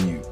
mute.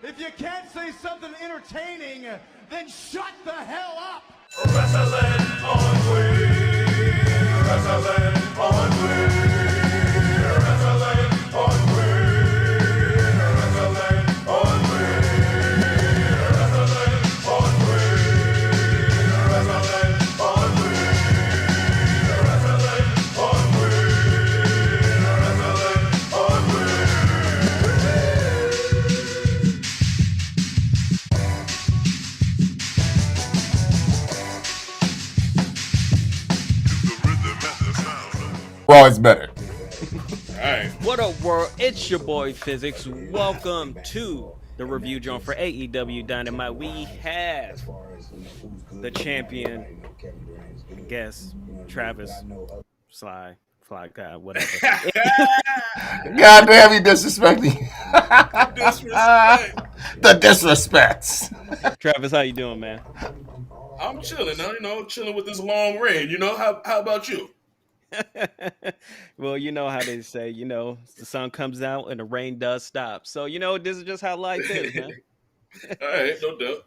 If you can't say something entertaining, then shut the hell up! Wrestling on Wii. Wrestling on Wii. Wrestling on Wii. Wrestling on Wii. Wrestling on Wii. Wrestling on Wii. Wrestling on Wii. Wrestling on Wii. Raw is better. Alright. What up, world? It's your boy Physics. Welcome to the review joint for AEW Dynamite. We have the champion, I guess, Travis, Sly, Fly Guy, whatever. God damn, you disrespecting. Disrespect. The disrespects. Travis, how you doing, man? I'm chilling now. Chilling with this long rain. How about you? Well, you know how they say, the sun comes out and the rain does stop. So, this is just how life is, man. All right, no doubt.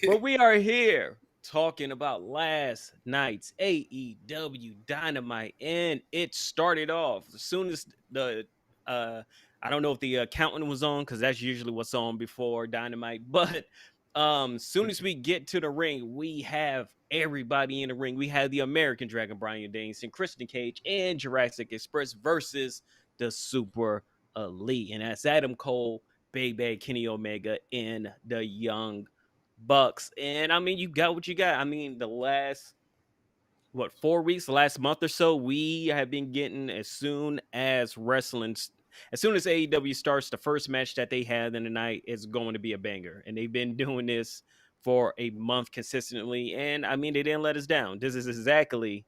But we are here talking about last night's AEW Dynamite, and it started off as soon as the I don't know if the accountant was on because that's usually what's on before Dynamite, but soon as we get to the ring, we have everybody in the ring. We have the American Dragon Bryan Danielson, Christian Cage, and Jurassic Express versus the Super Elite, and that's Adam Cole, Big Bad Kenny Omega, and the Young Bucks. And I mean, you got what you got. I mean, the last 4 weeks, the last month or so, we have been getting as soon as AEW starts, the first match that they had in the night is going to be a banger. And they've been doing this for a month consistently. And I mean, they didn't let us down. This is exactly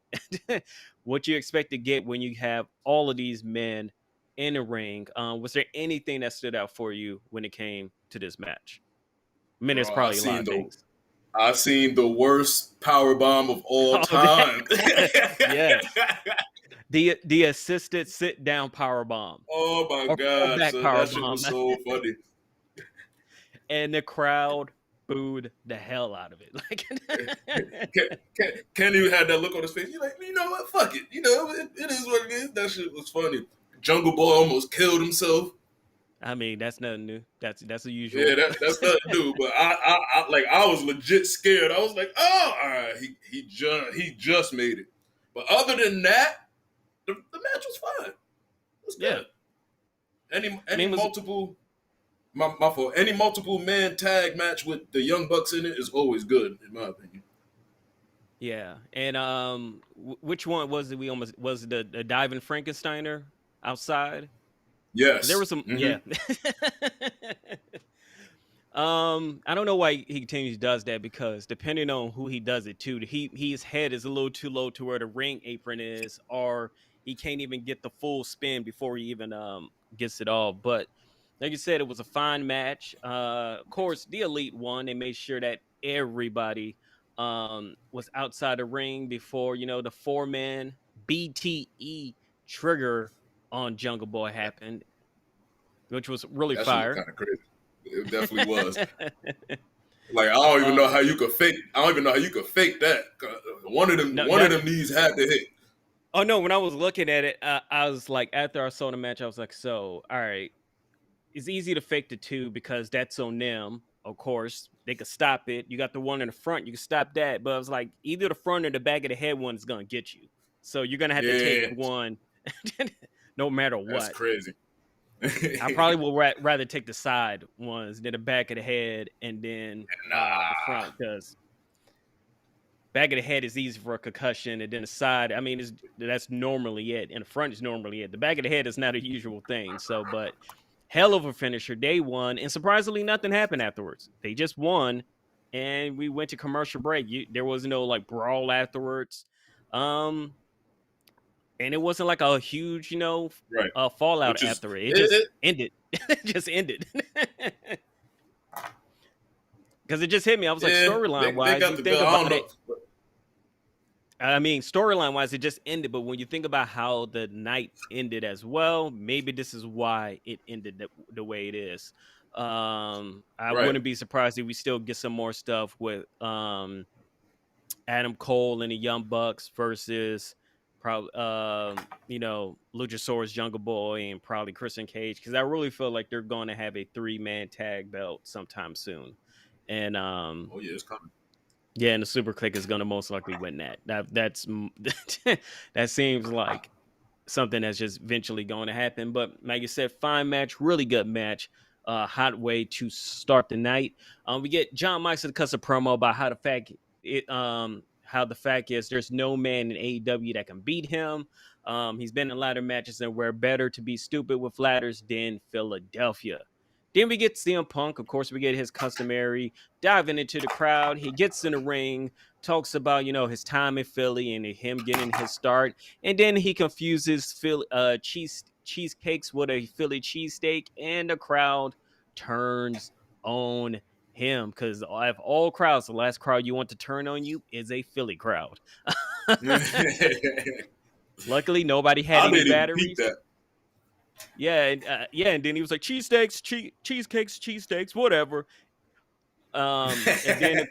what you expect to get when you have all of these men in the ring. Was there anything that stood out for you when it came to this match? I mean, there's Bro, I probably a lot seen of the things. I seen the worst power bomb of all Oh, time. yes. The assisted sit down power bomb Oh my or fall god, back son, power that shit bomb, was so funny. and the crowd booed the hell out of it. Like, Kenny had that look on his face. He's like, you know what? Fuck it. It is what it is. That shit was funny. Jungle Boy almost killed himself. I mean, that's nothing new. That's a Yeah, usual. that's nothing new. But I was legit scared. I was like, oh, all right, he just made it. But other than that, the match was fine. It was Yeah, good. Any I mean, any it was multiple my fault. Any multiple man tag match with the Young Bucks in it is always good, in my opinion. yeah. And which one was it? Was it the diving Frankensteiner outside? Because there was Yes. some, Mm-hmm. yeah. I don't know why he continues does that because depending on who he does it to, his head is a little too low to where the ring apron is, or he can't even get the full spin before he even gets it all. But like you said, it was a fine match. Of course, the Elite won. They made sure that everybody was outside the ring before the 4-man BTE trigger on Jungle Boy happened, which was really That shit looked fire. kind of crazy. It definitely was. Like I don't even know how you could fake. I don't even know how you could fake that. One of them, no, one of that them knees had to hit. Oh no! When I was looking at it, I was like, after I saw the match, I was like, so all right, it's easy to fake the two because that's on them. Of course, they could stop it. You got the one in the front, you can stop that. But I was like, either the front or the back of the head one is gonna get you. So you're gonna have to take Yeah, one, no matter that's what. crazy. I probably will rather take the side ones than the back of the head and then the Nah, front because back of the head is easy for a concussion, and then the side, I mean, that's normally it, and the front is normally it. The back of the head is not a usual thing. So, but hell of a finisher. They won, and surprisingly, nothing happened afterwards. They just won, and we went to commercial break. There was no like brawl afterwards, and it wasn't like a huge, right. fallout Which is after it. It just it, ended. It just ended. Because it just hit me. I was like, yeah, storyline they wise, got you the think bill. I about don't it. know. I mean, storyline wise, it just ended. But when you think about how the night ended as well, maybe this is why it ended the way it is. I Right. wouldn't be surprised if we still get some more stuff with Adam Cole and the Young Bucks versus probably Luchasaurus Jungle Boy and probably Christian Cage, because I really feel like they're going to have a 3-man tag belt sometime soon. And Oh yeah, it's coming. yeah, and the Super Click is going to most likely win that. That's that seems like something that's just eventually going to happen. But like you said, fine match, really good match. Hot way to start the night. We get John Moxley to cut a promo about how the fact is there's no man in AEW that can beat him. He's been in ladder matches and we're better to be stupid with ladders than Philadelphia. Then we get CM Punk. Of course, we get his customary diving into the crowd. He gets in the ring, talks about, his time in Philly and him getting his start. And then he confuses cheesecakes with a Philly cheesesteak, and the crowd turns on him, because I have all crowds, the last crowd you want to turn on you is a Philly crowd. Luckily, nobody had I any didn't even peep batteries. that. Yeah, and then he was like cheesesteaks, cheesecakes, cheesesteaks, whatever. And then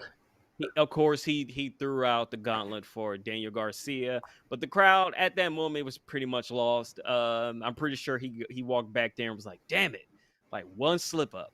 of course he threw out the gauntlet for Daniel Garcia, but the crowd at that moment was pretty much lost. I'm pretty sure he walked back there and was like, "Damn it! Like one slip up,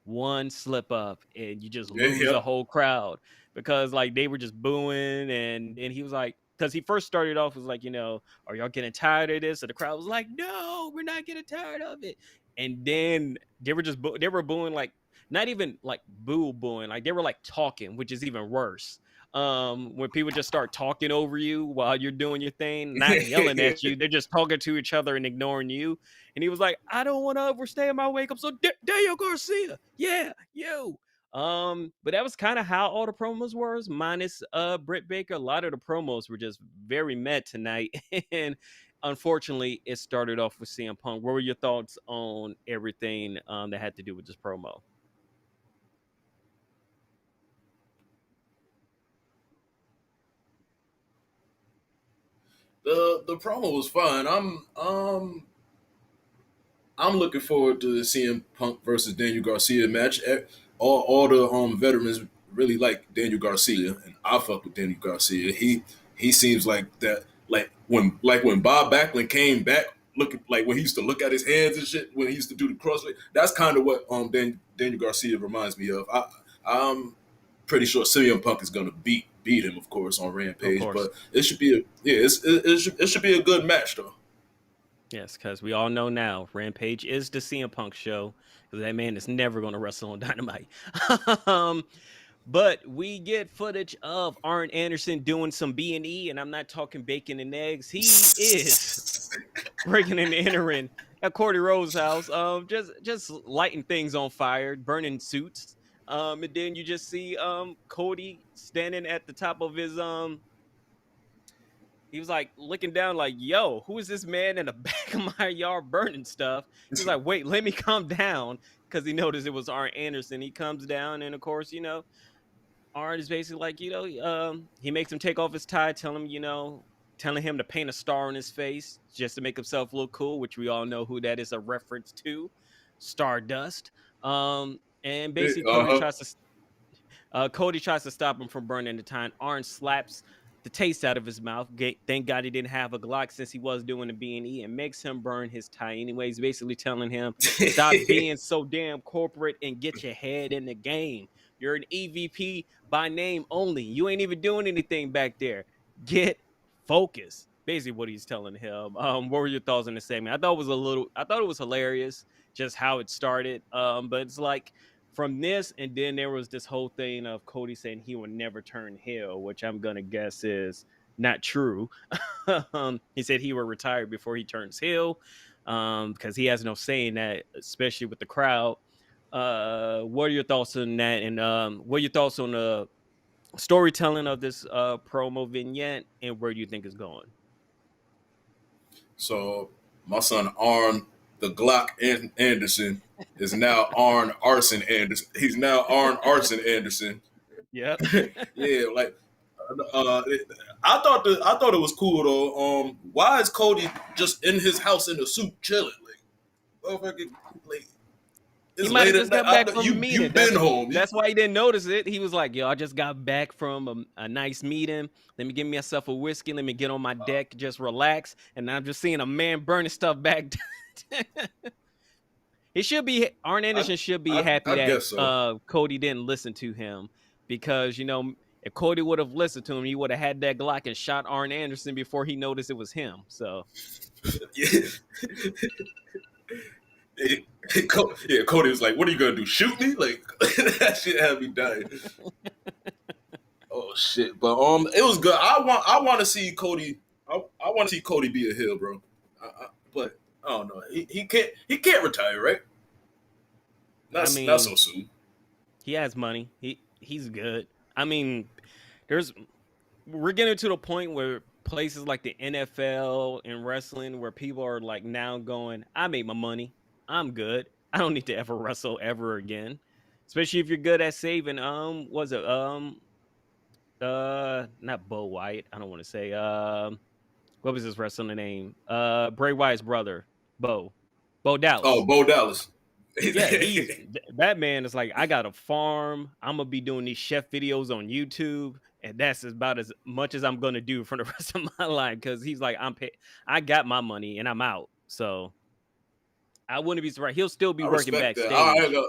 and you just lose a Yep. whole crowd," because like they were just booing, and he was like, because he first started off was like, are y'all getting tired of this? And the crowd was like, "No, we're not getting tired of it." And then they were they were booing, like not even like booing, like they were like talking, which is even worse. When people just start talking over you while you're doing your thing, not yelling at you, they're just talking to each other and ignoring you. And he was like, "I don't want to overstay my wake up, so Daniel Garcia, yeah, you." But that was kind of how all the promos were, minus Britt Baker. A lot of the promos were just very meh tonight, and unfortunately, it started off with CM Punk. What were your thoughts on everything that had to do with this promo? The promo was fun. I'm looking forward to seeing Punk versus Daniel Garcia match. All the veterans really like Daniel Garcia, and I fuck with Daniel Garcia. He seems like that, like when Bob Backlund came back, looking like when he used to look at his hands and shit, when he used to do the crossfit. That's kind of what Daniel Garcia reminds me of. I'm pretty sure CM Punk is gonna beat him, of course, on Of Rampage, course. but it should be it should be a good match though. Yes, because we all know now Rampage is the CM Punk show, because that man is never going to wrestle on Dynamite. um, but we get footage of Arn Anderson doing some B&E, and I'm not talking bacon and eggs. He is breaking and entering at Cody Rhodes' house, just lighting things on fire, burning suits. And then you just see Cody standing at the top of his he was like looking down, like, "Yo, who is this man in the back of my yard burning stuff?" He was like, "Wait, let me calm down," because he noticed it was Arn Anderson. He comes down, and of course, Arn is basically like, he makes him take off his tie, telling him to paint a star on his face just to make himself look cool, which we all know who that is a reference to, Stardust. And basically, Uh-huh. Cody tries to stop him from burning the time. Arn slaps the taste out of his mouth. Thank God he didn't have a Glock since he was doing the B&E, and makes him burn his tie anyways, basically telling him, "Stop being so damn corporate and get your head in the game. You're an EVP by name only. You ain't even doing anything back there. Get focused." Basically what he's telling him. What were your thoughts on the segment? I thought it was hilarious just how it started. But it's like, from this, and then there was this whole thing of Cody saying he would never turn heel, which I'm gonna guess is not true. He said he would retire before he turns heel, because he has no say in that, especially with the crowd. What are your thoughts on that? And what are your thoughts on the storytelling of this promo vignette, and where do you think it's going? So my son Arn the Glock Anderson is now Arn Arson Anderson. He's now Arn Arson Anderson. Yep. Yeah, like I thought it was cool though. Why is Cody just in his house in a suit chilling? Like, motherfucker, like He it's might have late at just night. got back from a You meeting. been home. That's why he didn't notice it. He was like, "Yo, I just got back from a nice meeting. Let me give myself a whiskey. Let me get on my deck, just relax." And I'm just seeing a man burning stuff back. He should be Arn Anderson should be happy I that guess so. Cody didn't listen to him, because if Cody would have listened to him, he would have had that Glock and shot Arn Anderson before he noticed it was him. So Yeah. Yeah, Cody was like, "What are you gonna do? Shoot me?" Like that shit had me dying. Oh shit! But it was good. I want to see Cody. I want to see Cody be a heel, bro. But I don't know. He can't retire, right? I Not so mean, soon. he has money. He's good. I mean, there's we're getting to the point where places like the NFL and wrestling, where people are like now going, "I made my money. I'm good. I don't need to ever wrestle ever again." especially if you're good at saving. Was it not Bo Wyatt? I don't want to say what was his wrestling name? Bray Wyatt's brother, Bo Oh, Dallas. Bo Dallas. Yeah, that man is like, I got a farm. I'm gonna be doing these chef videos on YouTube, and that's about as much as I'm gonna do for the rest of my life. Because he's like, I got my money and I'm out. So I wouldn't be surprised. He'll still be I working respect that. I ain't backstage. gonna,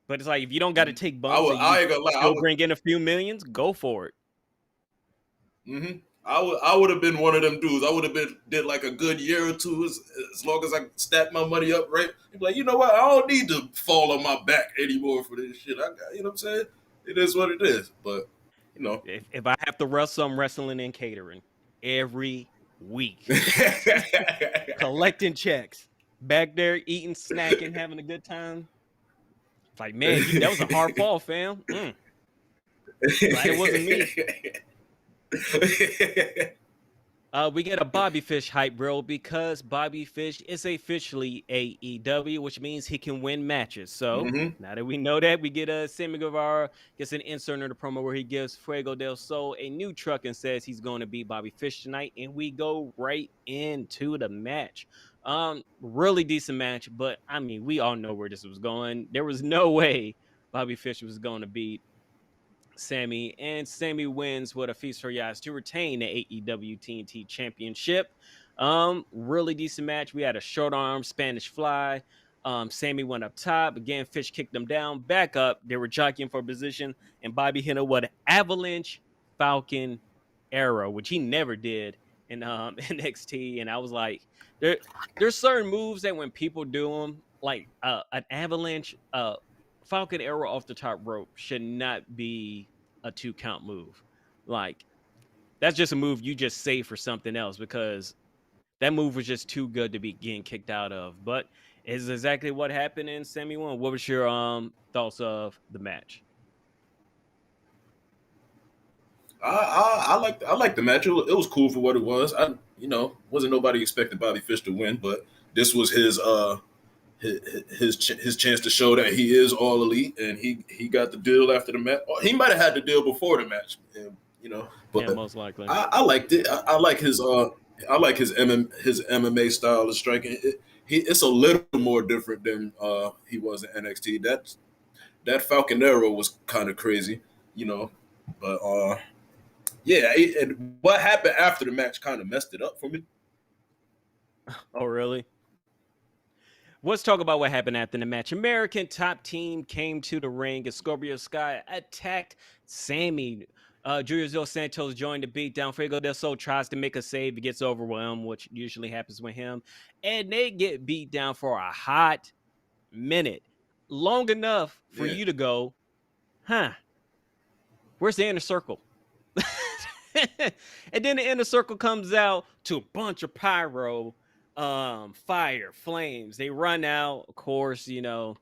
But it's like if you don't got to take bumps and I you ain't gonna lie. still bring in a few millions, go for it. I would have been one of them dudes. I would have did like a good year or two as long as I stacked my money up right. I'd be like, you know what? I don't need to fall on my back anymore for this shit. I got, you know what I'm saying? It is what it is. But you know, If I have to wrestle, I'm wrestling and catering every week, collecting checks, back there eating, snacking, having a good time. It's like, man, that was a hard fall, fam. Glad it wasn't me. We get a Bobby Fish hype, bro, because Bobby Fish is officially AEW, which means he can win matches. So now that we know that, we get a Sammy Guevara gets an insert in the promo where he gives Fuego del Sol a new truck and says he's going to beat Bobby Fish tonight, and we go right into the match. Really decent match, but I mean, we all know where this was going. There was no way Bobby Fish was going to beat Sammy, and Sammy wins with a feast for your eyes to retain the AEW TNT Championship. Really decent match. We had a short arm Spanish fly. Sammy went up top again. Fish kicked them down, back up. They were jockeying for position, and Bobby hit a what avalanche Falcon arrow, which he never did in NXT. And I was like, there's certain moves that when people do them, like an avalanche Falcon arrow off the top rope should not be a 2 count move. Like, that's just a move you just save for something else because that move was just too good to be getting kicked out of. But is exactly what happened in Semi 1. What was your thoughts of the match? I like the match. It was cool for what it was. Wasn't nobody expecting Bobby Fish to win, but this was his chance to show that he is all elite, and he got the deal after the match. He might have had the deal before the match, but yeah, most likely. I liked it. I like his MMA style of striking. It's a little more different than he was in NXT. That Falcon arrow was kind of crazy, but and what happened after the match kind of messed it up for me. Oh, really? Let's talk about what happened after the match. American Top Team came to the ring and Scorpio Sky attacked Sammy. Julio Dos Santos joined the beatdown. Fuego del Sol tries to make a save. He gets overwhelmed, which usually happens with him. And they get beat down for a hot minute. Long enough for you to go, where's the inner circle? And then the inner circle comes out to a bunch of pyro, fire, flames. They run out, of course, they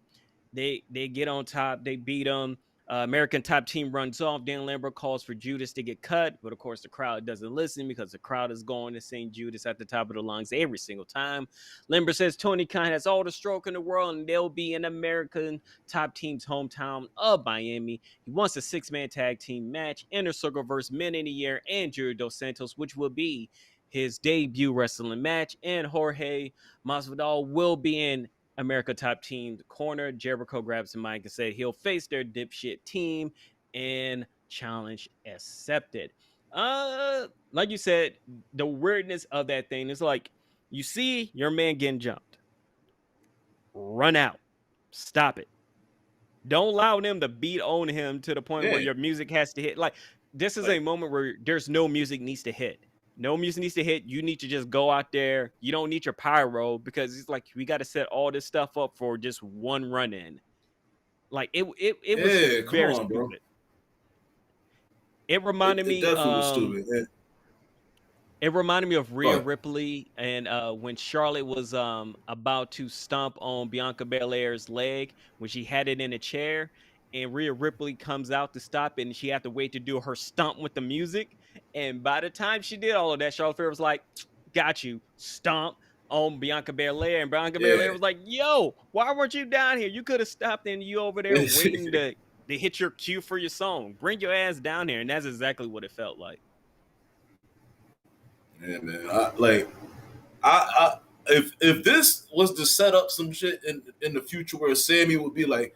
get on top, they beat them. American Top Team runs off. Dan Lambert calls for Judas to get cut, but of course the crowd doesn't listen because the crowd is going to sing Judas at the top of the lungs every single time. Lambert says Tony Khan has all the stroke in the world and they'll be in American Top Team's hometown of Miami. He wants a 6-man tag team match, Inner Circle versus Men in the Year and Julio Dos Santos, which will be his debut wrestling match, and Jorge Masvidal will be in America Top Team corner. Jericho grabs the mic and said he'll face their dipshit team, and challenge accepted. Like you said, the weirdness of that thing is like, you see your man getting jumped, run out, stop it. Don't allow them to beat on him to the point where your music has to hit. Like, this is a moment where there's no music needs to hit. No music needs to hit. You need to just go out there. You don't need your pyro because it's like we got to set all this stuff up for just one run in. Like it was very stupid. Bro. It reminded me. Definitely was stupid. Yeah. It reminded me of Rhea Ripley and when Charlotte was about to stomp on Bianca Belair's leg when she had it in a chair. And Rhea Ripley comes out to stop it, and she had to wait to do her stomp with the music. And by the time she did all of that, Charlotte Flair was like, got you, stomp. on Bianca Belair, and Bianca Belair Yeah. was like, "Yo, why weren't you down here? You could have stopped, and you over there waiting to hit your cue for your song. Bring your ass down here." And that's exactly what it felt like. Yeah, man. I if this was to set up some shit in the future where Sammy would be like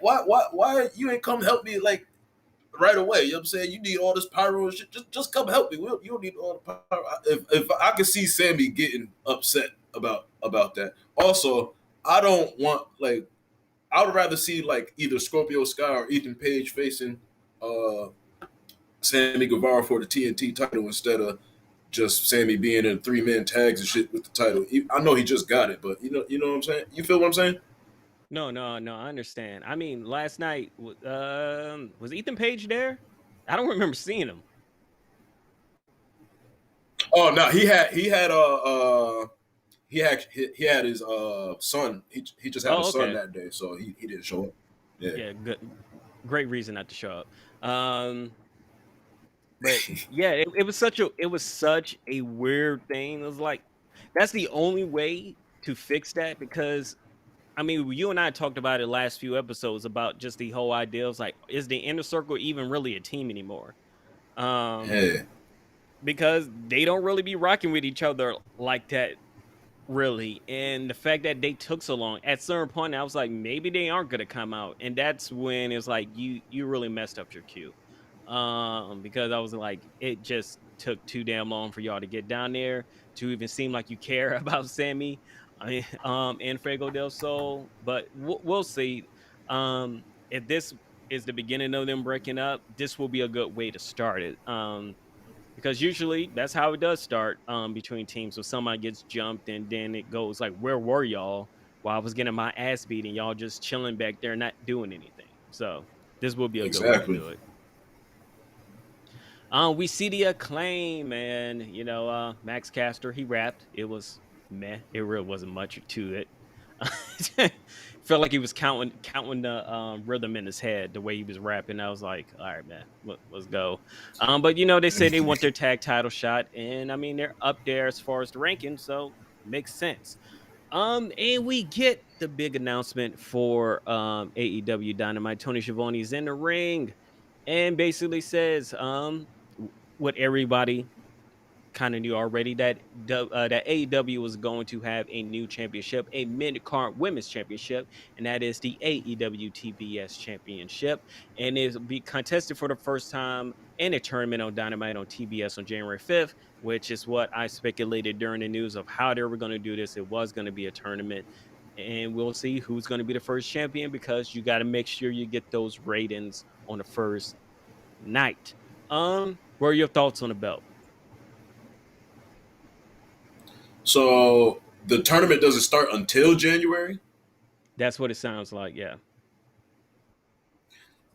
why you ain't come help me like right away? You know what I'm saying? You need all this pyro and shit. Just come help me. You don't need all the pyro. If I could see Sammy getting upset about that. Also, I don't want like I would rather see like either Scorpio Sky or Ethan Page facing uh Sammy Guevara for the TNT title instead of just Sammy being in 3-man tags and shit with the title. I know he just got it, but you know what I'm saying? You feel what I'm saying? No, no, no. I understand. I mean, last night was Ethan Page there? I don't remember seeing him. Oh no, he had his son. He just had Oh, his son okay. that day, so he didn't show up. Yeah. Yeah, good. Great reason not to show up. But yeah, it was such a weird thing. It was like that's the only way to fix that because I mean, you and I talked about it last few episodes about just the whole idea of like, is the inner circle even really a team anymore? Um, Yeah. because they don't really be rocking with each other like that, really. And the fact that they took so long, at certain point, I was like, maybe they aren't gonna come out, and that's when it's like you really messed up your cue. Because I was like, it just took too damn long for y'all to get down there to even seem like you care about Sammy, and Fuego del Sol. But we'll see. If this is the beginning of them breaking up, this will be a good way to start it. Because usually that's how it does start between teams. So somebody gets jumped and then it goes like, where were y'all while I was getting my ass beat and y'all just chilling back there not doing anything? So this will be a good way to Exactly. do it. We see the Acclaim, and Max Caster, he rapped. It was meh. It really wasn't much to it. Felt like he was counting the rhythm in his head the way he was rapping. I was like, all right, man, let's go. But they say they want their tag title shot, and I mean they're up there as far as the ranking, so makes sense. And we get the big announcement for AEW Dynamite. Tony Schiavone's in the ring and basically says what everybody kind of knew already, that that AEW was going to have a new championship, a mid card women's championship, and that is the AEW TBS championship, and it'll be contested for the first time in a tournament on Dynamite on TBS on January 5th, which is what I speculated during the news of how they were going to do this. It was going to be a tournament, and we'll see who's going to be the first champion because you got to make sure you get those ratings on the first night. What are your thoughts on the belt? So the tournament doesn't start until January. That's what it sounds like. Yeah.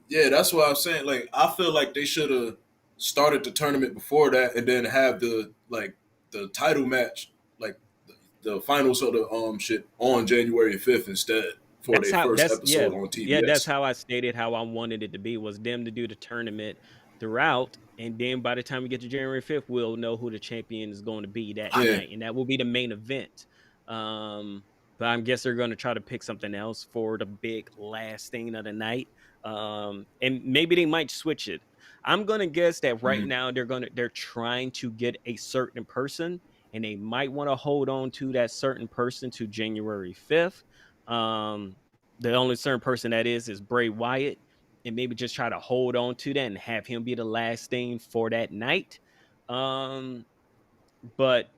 Yeah, that's what I'm saying. Like, I feel like they should have started the tournament before that, and then have the title match, like the finals of the shit on January 5th instead for That's their how first that's yeah. episode on Yeah, that's TBS. how I stated how I wanted it to be, was them to do the tournament throughout, and then by the time we get to January 5th, we'll know who the champion is going to be that Yeah, night, and that will be the main event. But I guess they're going to try to pick something else for the big last thing of the night. And maybe they might switch it. I'm gonna guess that right mhm. now they're trying to get a certain person, and they might want to hold on to that certain person to January 5th. Um, the only certain person that is Bray Wyatt, and maybe just try to hold on to that and have him be the last thing for that night. Um, but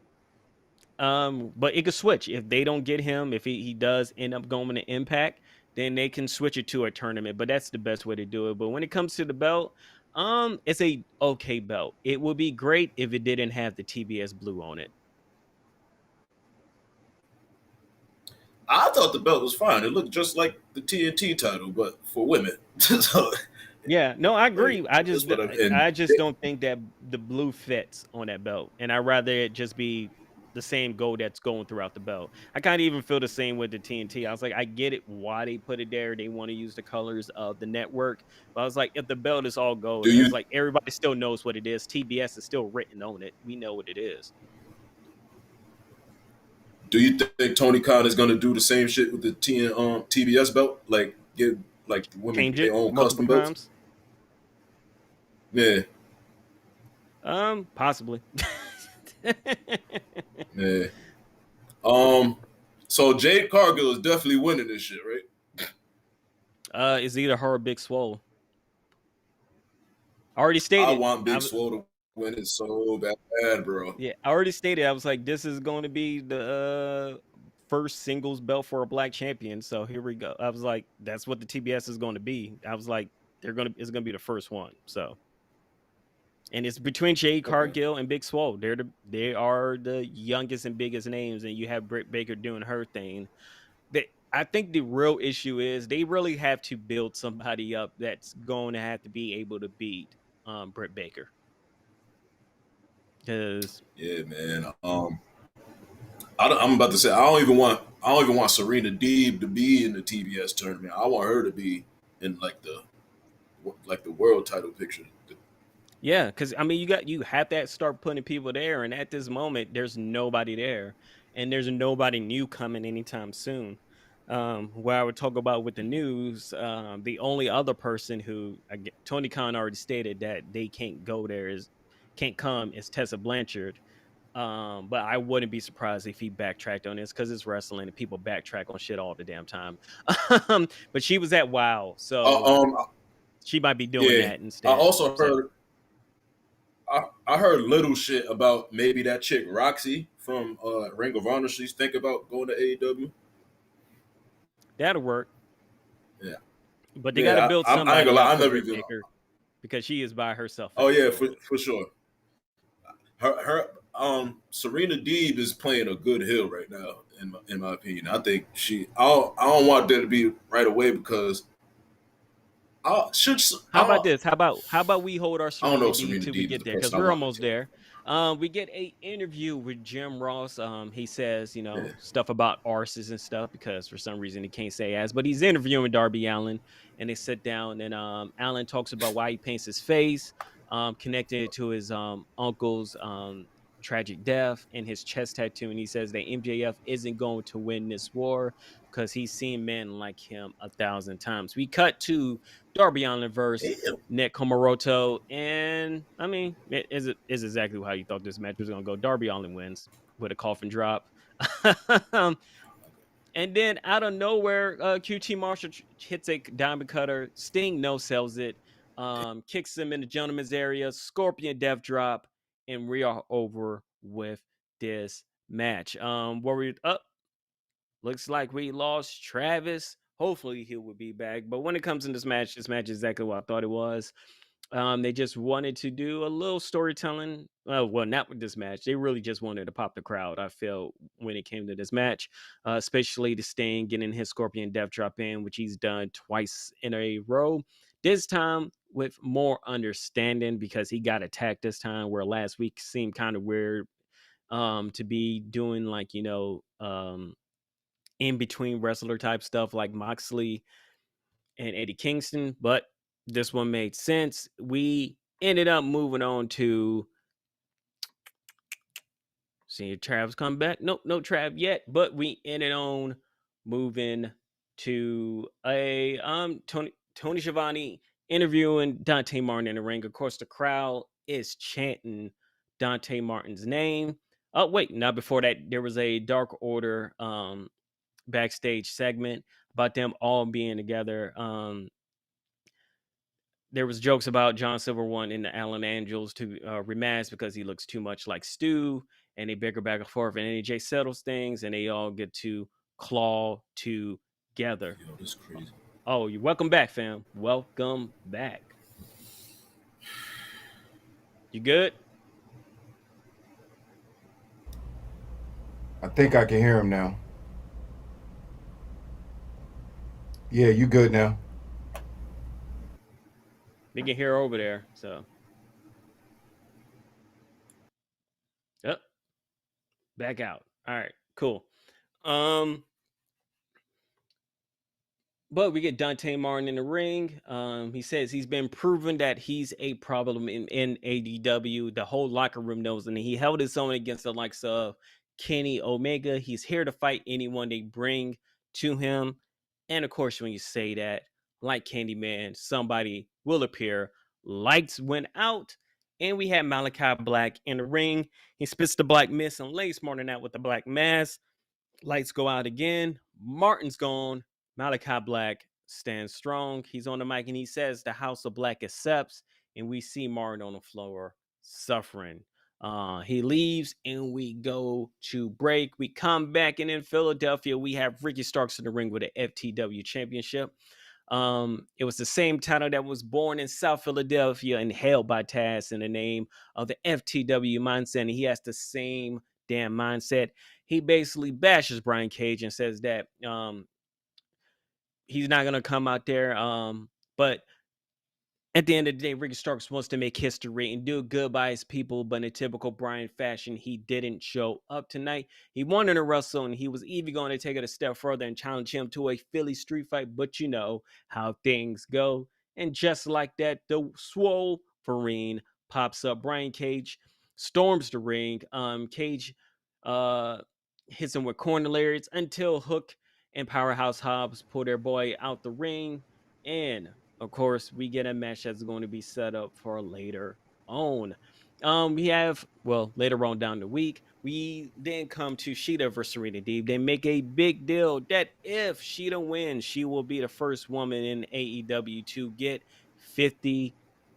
but it could switch if they don't get him. If he does end up going to Impact, then they can switch it to a tournament. But that's the best way to do it. But when it comes to the belt, it's a okay belt. It would be great if it didn't have the TBS blue on it. I thought the belt was fine. It looked just like the TNT title, but for women. So, Yeah, no, I like, agree. I that's just what and I just don't think that the blue fits on that belt, and I rather it just be the same gold that's going throughout the belt. I kind of even feel the same with the TNT. I was like, I get it why they put it there. They want to use the colors of the network, but I was like, if the belt is all gold, do it's you like everybody still knows what it is. TBS is still written on it. We know what it is. Do you think Tony Khan is going to do the same shit with the TBS belt? Like give like women Change their it own multiple custom belts? times. Yeah, Possibly. yeah. So Jade Cargill is definitely winning this shit, right? It's either her or Big Swole. I already I stated. want Big Swole to win it so bad, bro. Yeah, I already stated. I was like, this is going to be the first singles belt for a black champion. So here we go. I was like, that's what the TBS is going to be. I was like, it's gonna be the first one. So, and it's between Jade Cargill and Big Swole. They are the youngest and biggest names, and you have Britt Baker doing her thing. I think the real issue is they really have to build somebody up that's going to have to be able to beat Britt Baker. Because yeah, man. I'm about to say I don't even want Serena Deeb to be in the TBS tournament. I want her to be in like the world title picture. yeah, because I mean you have to start putting people there, and at this moment there's nobody there, and there's nobody new coming anytime soon. What I would talk about with the news, the only other person who Tony Khan already stated that they can't come is Tessa Blanchard. But I wouldn't be surprised if he backtracked on this because it's wrestling and people backtrack on shit all the damn time. But she was at WoW, so she might be doing that instead. I also heard I heard little shit about maybe that chick Roxy from Ring of Honor. She's thinking about going to AEW. That'll work. Yeah, but they got to build somebody. I ain't gonna lie, up for Britt Baker because she is by herself. Oh yeah, for sure. Her Serena Deeb is playing a good heel right now, in my opinion. I think I don't want that to be right away because how about this? How about we hold our Serena Deeb till we get there because we're almost there. We get a interview with Jim Ross. He says, stuff about arses and stuff because for some reason he can't say as, but he's interviewing Darby Allin, and they sit down and Allin talks about why he paints his face, connected to his uncle's tragic death and his chest tattoo, and he says that MJF isn't going to win this war because he's seen men like him 1,000 times. We cut to Darby Allin versus Nick Komoroto, and I mean, it is exactly how you thought this match was going to go. Darby Allin wins with a coffin drop. And then out of nowhere, QT Marshall hits a diamond cutter. Sting no-sells it, kicks him in the gentleman's area, Scorpion death drop, and we are over with this match. Looks like we lost Travis. Hopefully he will be back. But when it comes in this match is exactly what I thought it was. They just wanted to do a little storytelling. Well, not with this match. They really just wanted to pop the crowd, I felt, when it came to this match, especially the Sting getting his Scorpion Death Drop in, which he's done twice in a row. This time with more understanding because he got attacked this time, where last week seemed kind of weird to be doing like, in between wrestler type stuff like Moxley and Eddie Kingston, but this one made sense. We ended up moving on to see if Trav's come back. Nope, no Trav yet, but we ended on moving to a Tony Schiavone interviewing Dante Martin in the ring. Of course, the crowd is chanting Dante Martin's name. Oh, wait, now before that, there was a Dark Order backstage segment about them all being together. There was jokes about John Silver wanting the Allen Angels to remask because he looks too much like Stu, and they bicker back and forth, and AJ settles things, and they all get to claw together. Yo, this is crazy. Oh, you're welcome back, fam. Welcome back. You good? I think I can hear him now. Yeah, you good now. We can hear over there, so. Yep. Back out. All right, cool. But we get Dante Martin in the ring. He says he's been proven that he's a problem in AEW. The whole locker room knows, and he held his own against the likes of Kenny Omega. He's here to fight anyone they bring to him. And of course, when you say that, like Candyman, somebody will appear. Lights went out, and we had Malachi Black in the ring. He spits the black mist and lays Martin out with the black mask. Lights go out again. Martin's gone. Malachi Black stands strong. He's on the mic and he says the House of Black accepts. And we see Martin on the floor suffering. He leaves and we go to break. We come back and in Philadelphia, we have Ricky Starks in the ring with the FTW championship. It was the same title that was born in South Philadelphia and held by Taz in the name of the FTW mindset. And he has the same damn mindset. He basically bashes Brian Cage and says that he's not gonna come out there. But at the end of the day, Ricky Starks wants to make history and do good by his people, but in a typical Brian fashion, he didn't show up tonight. He wanted to wrestle, and he was even going to take it a step further and challenge him to a Philly street fight, but you know how things go. And just like that, the Swole Vereen pops up. Brian Cage storms the ring. Cage hits him with corner lariats until Hook and Powerhouse Hobbs pull their boy out the ring. And of course, we get a match that's going to be set up for later on. We have, well, later on down the week, we then come to Sheeta versus Serena Deeb. They make a big deal that if Sheeta wins, she will be the first woman in AEW to get 50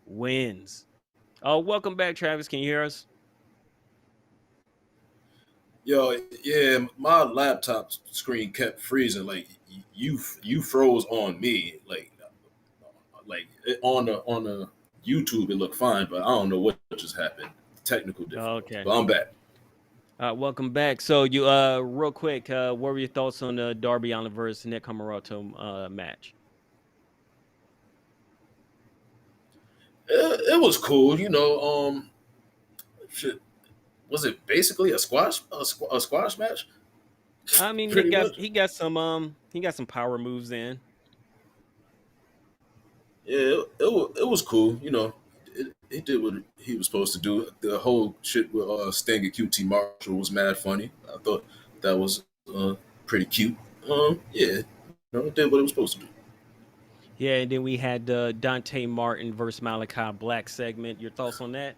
wins. Welcome back, Travis. Can you hear us? Yo, yeah, my laptop screen kept freezing. Like you froze on me. On the YouTube it looked fine, but I don't know what just happened. Technical difficulties. Okay. But I'm back. Welcome back. So you real quick, what were your thoughts on the Darby Allin versus Nick Comoroto match? It was cool, you know. Shit, was it basically a squash match? I mean, Pretty much. he got some power moves in. Yeah, it was cool. You know, he did what he was supposed to do. The whole shit with Sting and QT Marshall was mad funny. I thought that was pretty cute. Yeah, you know, it did what it was supposed to do. Yeah, and then we had the Dante Martin versus Malachi Black segment. Your thoughts on that?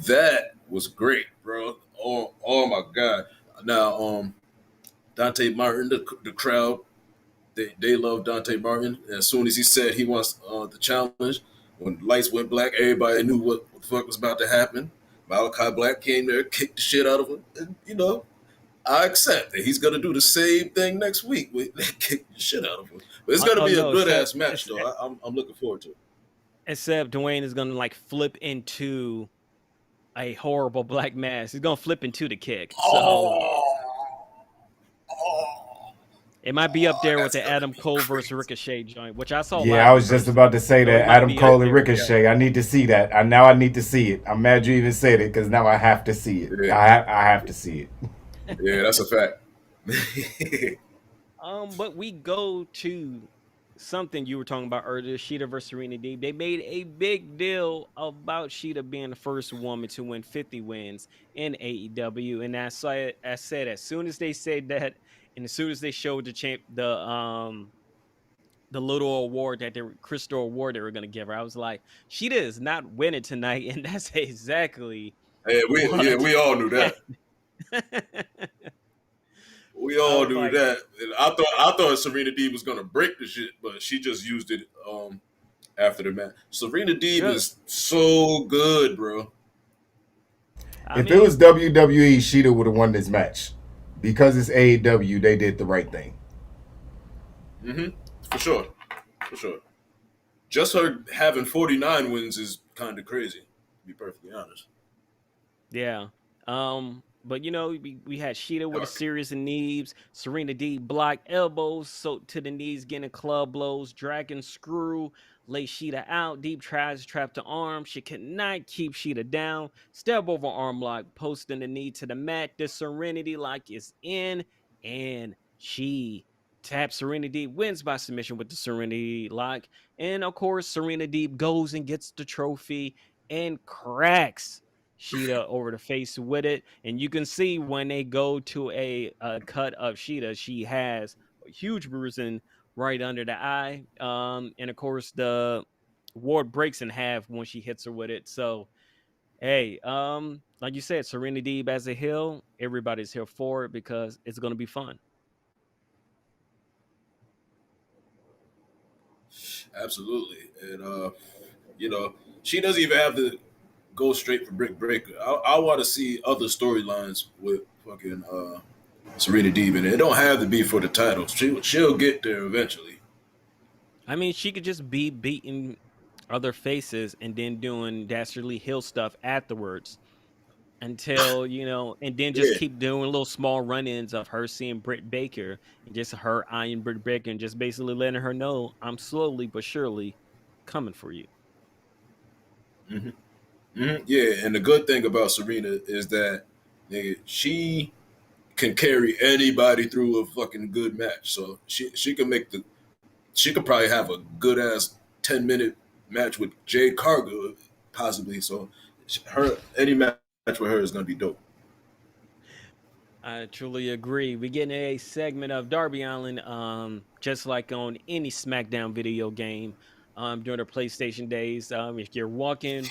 That was great, bro. Oh my god. Now, Dante Martin, the crowd, they love Dante Martin. As soon as he said he wants the challenge, when lights went black, everybody knew what the fuck was about to happen. Malachi Black came there, kicked the shit out of him, and you know, I accept that he's gonna do the same thing next week. Kick the shit out of him, but it's gonna be a good ass match, though. I'm looking forward to it. Except Dwayne is gonna like flip into a horrible black mass. He's gonna flip into the kick. So it might be up there with the Adam Cole versus Ricochet joint, which I saw live. Yeah, I was just about to say So that Adam Cole and Ricochet. I need to see that. I need to see it. I'm mad you even said it because now I have to see it. Yeah. I have to see it. Yeah, that's a fact. But we go to something you were talking about earlier, Sheeta versus Serena Deeb. They made a big deal about Sheeta being the first woman to win 50 wins in AEW. And I said as soon as they said that, and as soon as they showed the little award that crystal award they were gonna give her, I was like, Sheeta is not winning tonight, and that's exactly we all knew that. We all knew that. And I thought Serena Deeb was gonna break the shit, but she just used it after the match. Serena Deeb is so good, bro. If it was WWE, Sheeta would have won this match. Because it's AEW, they did the right thing. For sure. Just her having 49 wins is kind of crazy, to be perfectly honest. Yeah. But you know, we had Sheeta with a series of knees, Serena Deeb block elbows, so to the knees, getting club blows, dragon screw, lay Sheeta out. Deeb tries to trap the arm. She cannot keep Sheeta down. Step over arm lock, posting the knee to the mat. The Serenity lock is in, and she taps Serena Deeb, wins by submission with the Serenity lock. And of course, Serena Deeb goes and gets the trophy and cracks Sheeta over the face with it, and you can see when they go to a cut of Sheeta, she has a huge bruising right under the eye. And of course the ward breaks in half when she hits her with it. So hey, like you said, Serena Deeb as a heel, everybody's here for it because it's gonna be fun. Absolutely. And she doesn't even have to go straight for Brick Breaker. I want to see other storylines with fucking Serena Deeb, and it don't have to be for the title. She'll get there eventually. I mean, she could just be beating other faces and then doing dastardly heel stuff afterwards until, and then just Yeah. keep doing little small run-ins of her seeing Britt Baker and just her eyeing Britt Baker and just basically letting her know I'm slowly but surely coming for you. Hmm. Hmm. Yeah, and the good thing about Serena is that she can carry anybody through a fucking good match. So she could probably have a good ass 10-minute match with Jade Cargill possibly. So her any match with her is gonna be dope. I truly agree. We get a segment of Darby Allin, just like on any SmackDown video game, during the PlayStation days. If you're walking,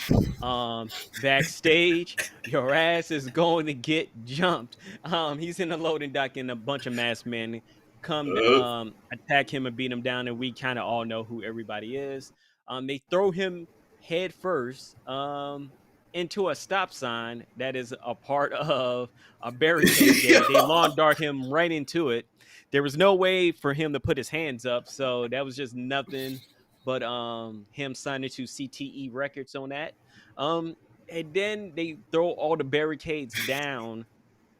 backstage, your ass is going to get jumped. He's in the loading dock, and a bunch of masked men come to, Uh, attack him and beat him down, and we kind of all know who everybody is. They throw him head first, into a stop sign that is a part of a barricade. They lawn dart him right into it. There was no way for him to put his hands up, so that was just nothing but him signing to CTE Records on that. Um and then they throw all the barricades down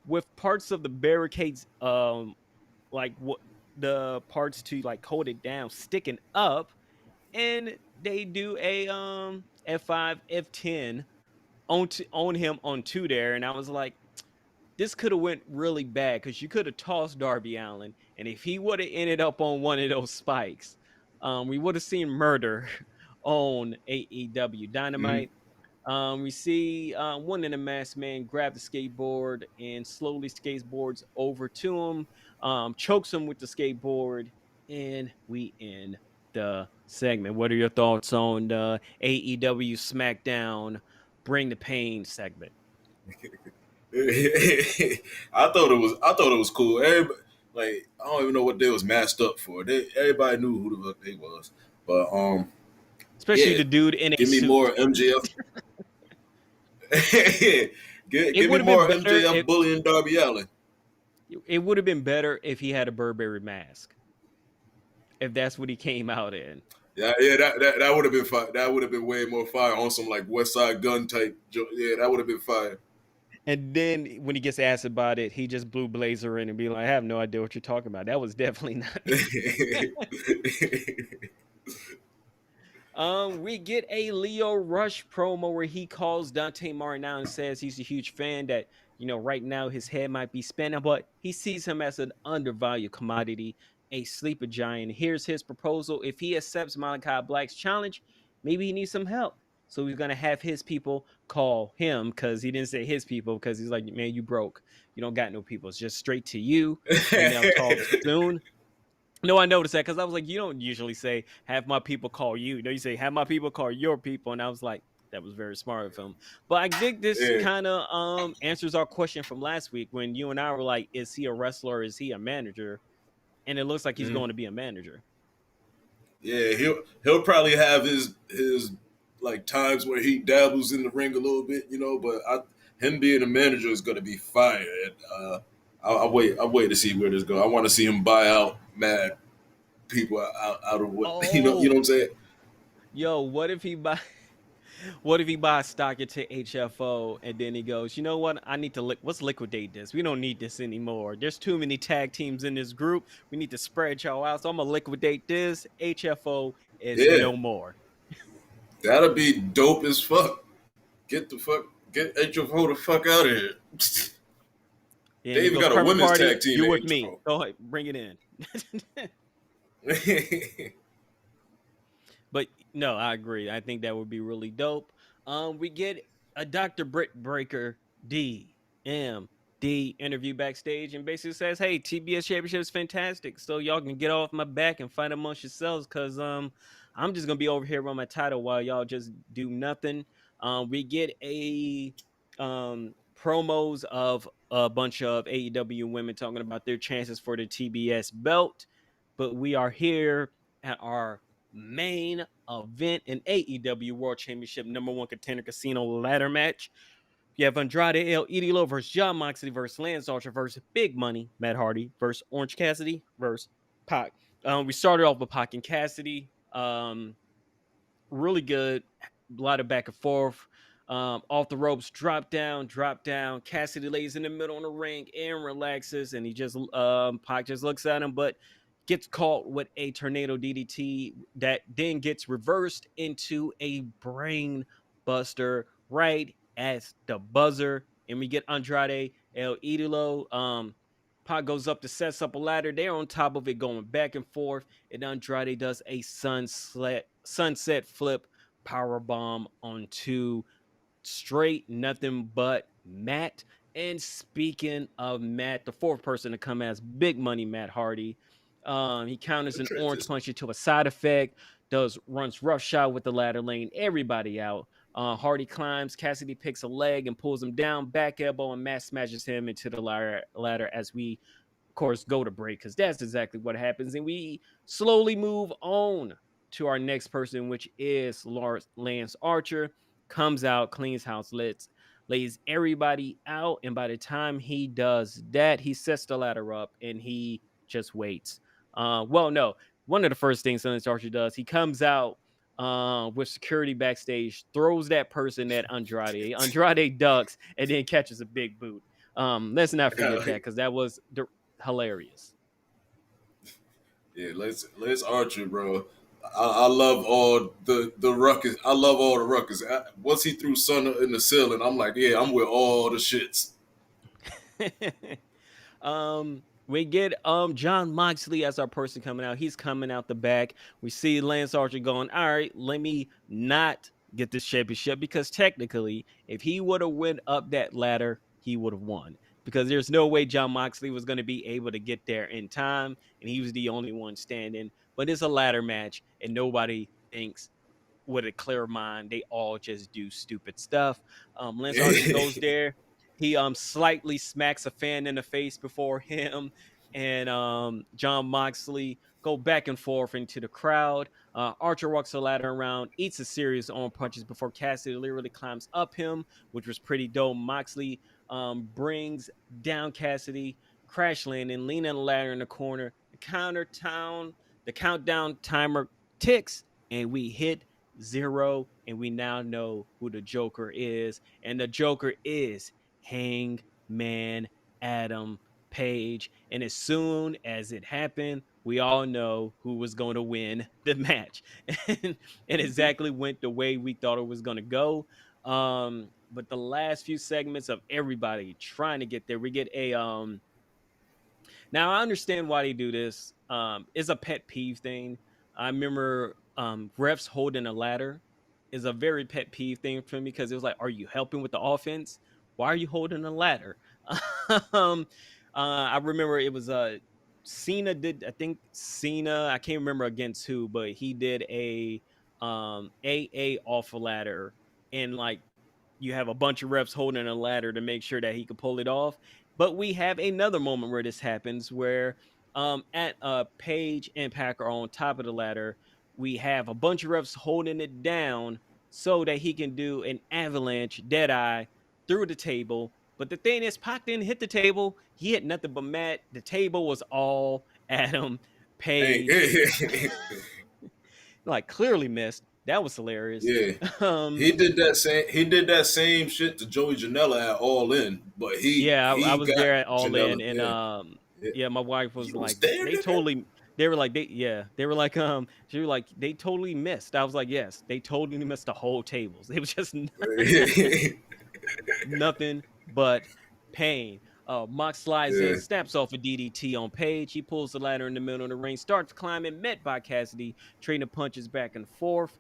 with parts of the barricades, like what the parts to like hold it down sticking up, and they do a F5 F10 on him on two there, and I was like, this could have went really bad because you could have tossed Darby Allin, and if he would have ended up on one of those spikes, we would have seen murder on AEW mhm. Dynamite. We see one of the masked men grab the skateboard and slowly skateboards over to him, chokes him with the skateboard, and we end the segment. What are your thoughts on the AEW SmackDown Bring the Pain segment? I thought it was cool. Everybody, like I don't even know what they was masked up for. Everybody knew who the fuck they was. But Especially yeah, the dude in a give me suit. more MJF. It give me would have been more better MJF bullying Darby Allin. it would have been better if he had a Burberry mask. If that's what he came out in. Yeah, yeah, that would have been fire. That would have been way more fire on some like West Side Gun type. Yeah, that would have been fire. And then when he gets asked about it, he just blew Blazer in and be like, I have no idea what you're talking about. That was definitely not. We get a Leo Rush promo where he calls Dante Martin out and says he's a huge fan, that right now his head might be spinning, but he sees him as an undervalued commodity, a sleeper giant. Here's his proposal: if he accepts Malachi Black's challenge, maybe he needs some help. So he's gonna have his people call him, because he didn't say his people, because he's like, man, you broke, you don't got no people. It's just straight to you, and they'll talk soon. No, I noticed that because I was like, you don't usually say have my people call you. No, you say have my people call your people, and I was like, that was very smart of him. But I think this Yeah. kind of answers our question from last week when you and I were like, is he a wrestler or is he a manager? And it looks like he's Mhm. going to be a manager. Yeah, he'll probably have his like times where he dabbles in the ring a little bit, But him being a manager is going to be fire. And, I wait to see where this goes. I want to see him buy out mad people out of what you know what Oh, I'm saying. yo, what if he buys stock into HFO and then he goes, you know what? I need to let's liquidate this. We don't need this anymore. There's too many tag teams in this group. We need to spread y'all out. So I'm gonna liquidate this. HFO is Yeah, no more. that'll be dope as fuck. Get HFO the fuck out of here. Yeah, and They he even goes, got a private women's party, tag team you're in with me. HFO. Go ahead, bring it in. But no, I agree. I think that would be really dope. We get a Dr. Britt Breaker DMD interview backstage and basically says, "Hey, TBS Championship is fantastic, so y'all can get off my back and fight amongst yourselves, cause I'm just gonna be over here on my title while y'all just do nothing." We get a promos of a bunch of AEW women talking about their chances for the TBS belt, but we are here at our main event in AEW World Championship #1 contender casino ladder match. You have Andrade El Idolo versus John Moxley versus Lance Archer versus Big Money Matt Hardy versus Orange Cassidy versus Pac. We started off with Pac and Cassidy. Really good. A lot of back and forth. Off the ropes, drop down. Cassidy lays in the middle of the ring and relaxes, and he just Pac just looks at him, but gets caught with a tornado DDT that then gets reversed into a brain buster right at the buzzer, and we get Andrade El Idolo. Pac goes up to sets up a ladder. They're on top of it, going back and forth, and Andrade does a sunset flip power bomb onto straight nothing but Matt. And speaking of Matt, the fourth person to come as Big Money Matt Hardy. He counters an orange punch into a side effect, runs roughshod with the ladder, laying everybody out. Hardy climbs, Cassidy picks a leg and pulls him down, back elbow, and Matt smashes him into the ladder as we, of course, go to break, because that's exactly what happens. And we slowly move on to our next person, which is Lance Archer. Comes out, cleans house, lays everybody out. And by the time he does that, he sets the ladder up and he just waits. Well, no, one of the first things Lance Archer does, he comes out with security backstage, throws that person at Andrade. Andrade ducks and then catches a big boot. Let's not forget that, because that was hilarious. Yeah, let's Archer, bro. I love all the ruckus. I love all the ruckus. Once he threw Son in the ceiling, I'm like, yeah, I'm with all the shits. We get John Moxley as our person coming out. He's coming out the back. We see Lance Archer going, all right, let me not get this championship, because technically, if he would have went up that ladder, he would have won. Because there's no way John Moxley was going to be able to get there in time, and he was the only one standing. But it's a ladder match, and nobody thinks with a clear mind. They all just do stupid stuff. Lance Archer goes there. He slightly smacks a fan in the face before him and John Moxley go back and forth into the crowd. Archer walks the ladder around, eats a series of arm punches before Cassidy literally climbs up him, which was pretty dope. Moxley brings down Cassidy, crash landing, leaning on the ladder in the corner. The countdown timer ticks, and we hit 0, and we now know who the Joker is, and the Joker is Hangman Adam Page. And as soon as it happened, we all know who was going to win the match, and it exactly went the way we thought it was going to go. But the last few segments of everybody trying to get there, we get a now I understand why they do this. It's a pet peeve thing. I remember refs holding a ladder is a very pet peeve thing for me, because it was like, are you helping with the offense? Why are you holding a ladder? um, I remember it was Cena did. I think Cena. I can't remember against who, but he did a AA off a ladder, and like you have a bunch of reps holding a ladder to make sure that he could pull it off. But we have another moment where this happens, where at Page and Pac are on top of the ladder. We have a bunch of reps holding it down so that he can do an avalanche deadeye through the table. But the thing is, Pac didn't hit the table. He hit nothing but Matt. The table was all Adam Page. Like, clearly missed. That was hilarious. Yeah, he did that same. He did that same shit to Joey Janela at All In, but I was got there at All Janela, In, and my wife was you like, was there, they nigga? totally. They were like, she was like, they totally missed. I was like, yes, they totally missed the whole tables. It was just nothing but pain. Mox slides in, Yeah. snaps off a DDT on Page. He pulls the ladder in the middle of the ring, starts climbing, met by Cassidy, trading punches back and forth.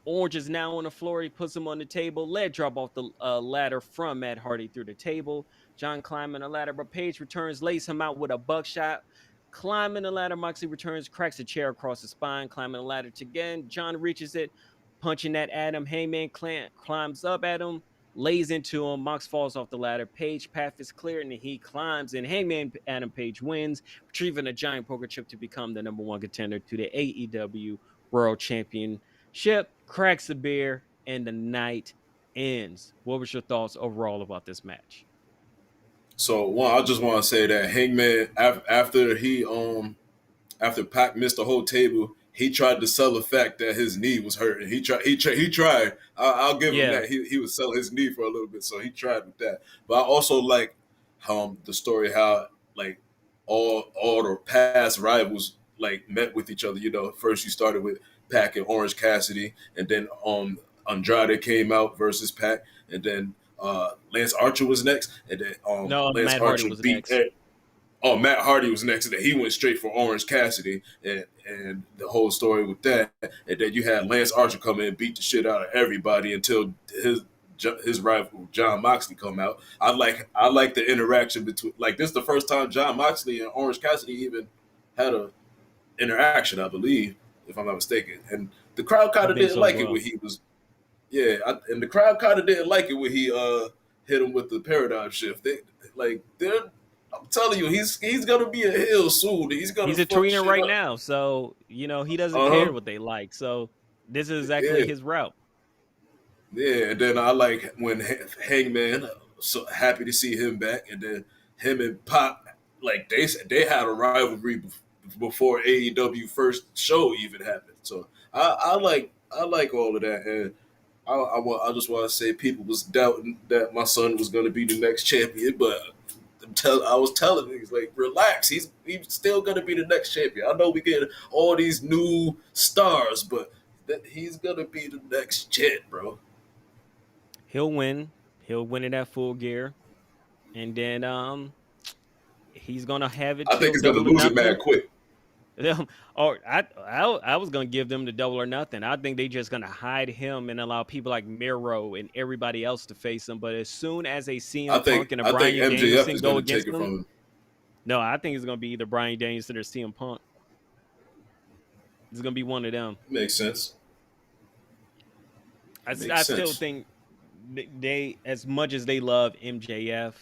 Orange is now on the floor. He puts him on the table. Leg drop off the ladder from Matt Hardy through the table. John climbing the ladder, but Page returns, lays him out with a buckshot. Climbing the ladder, Moxley returns, cracks a chair across the spine. Climbing the ladder again. John reaches it, punching that at him. Hangman climbs up at him, lays into him. Mox falls off the ladder. Page path is clear, and he climbs. And Hangman Adam Page wins, retrieving a giant poker chip to become the number one contender to the AEW World Championship. Cracks a beer, and the night ends. What was your thoughts overall about this match? So one, I just want to say that Hangman after Pac missed the whole table, he tried to sell the fact that his knee was hurting. He tried. I'll give him that. He was selling his knee for a little bit, so he tried with that. But I also like the story how like all the past rivals like met with each other. You know, first you started with Pac and Orange Cassidy, and then Andrade came out versus Pac, and then Lance Archer was next, and then No, Lance Matt Archer Hardy was beat. next. Matt Hardy was next, and then he went straight for Orange Cassidy, and the whole story with that. And then you had Lance Archer come in and beat the shit out of everybody until his rival John Moxley come out. I like the interaction between, like, this is the first time John Moxley and Orange Cassidy even had a interaction, I believe, if I'm not mistaken. And the crowd kind of didn't like it when he was, and the crowd kind of didn't like it when he hit him with the paradigm shift. I'm telling you, he's gonna be a heel soon. He's a tweener right now, so you know he doesn't care what they like. So this is exactly his route. Yeah, and then I like when Hangman, so happy to see him back, and then him and Pop, like they had a rivalry before AEW first show even happened. So I like all of that, and I just want to say people was doubting that my son was gonna be the next champion, but I was telling niggas, like, relax. He's still gonna be the next champion. I know we get all these new stars, but he's gonna be the next champ, bro. He'll win. He'll win it at Full Gear, and then he's gonna have it. I think he's gonna lose it mad quick. Or I was gonna give them the Double or Nothing. I think they just gonna hide him and allow people like Miro and everybody else to face him. But as soon as they see him Punk and a Bryan Danielson go against him, no, I think it's gonna be either Bryan Danielson or CM Punk. It's gonna be one of them. Makes sense. I still think they, as much as they love MJF,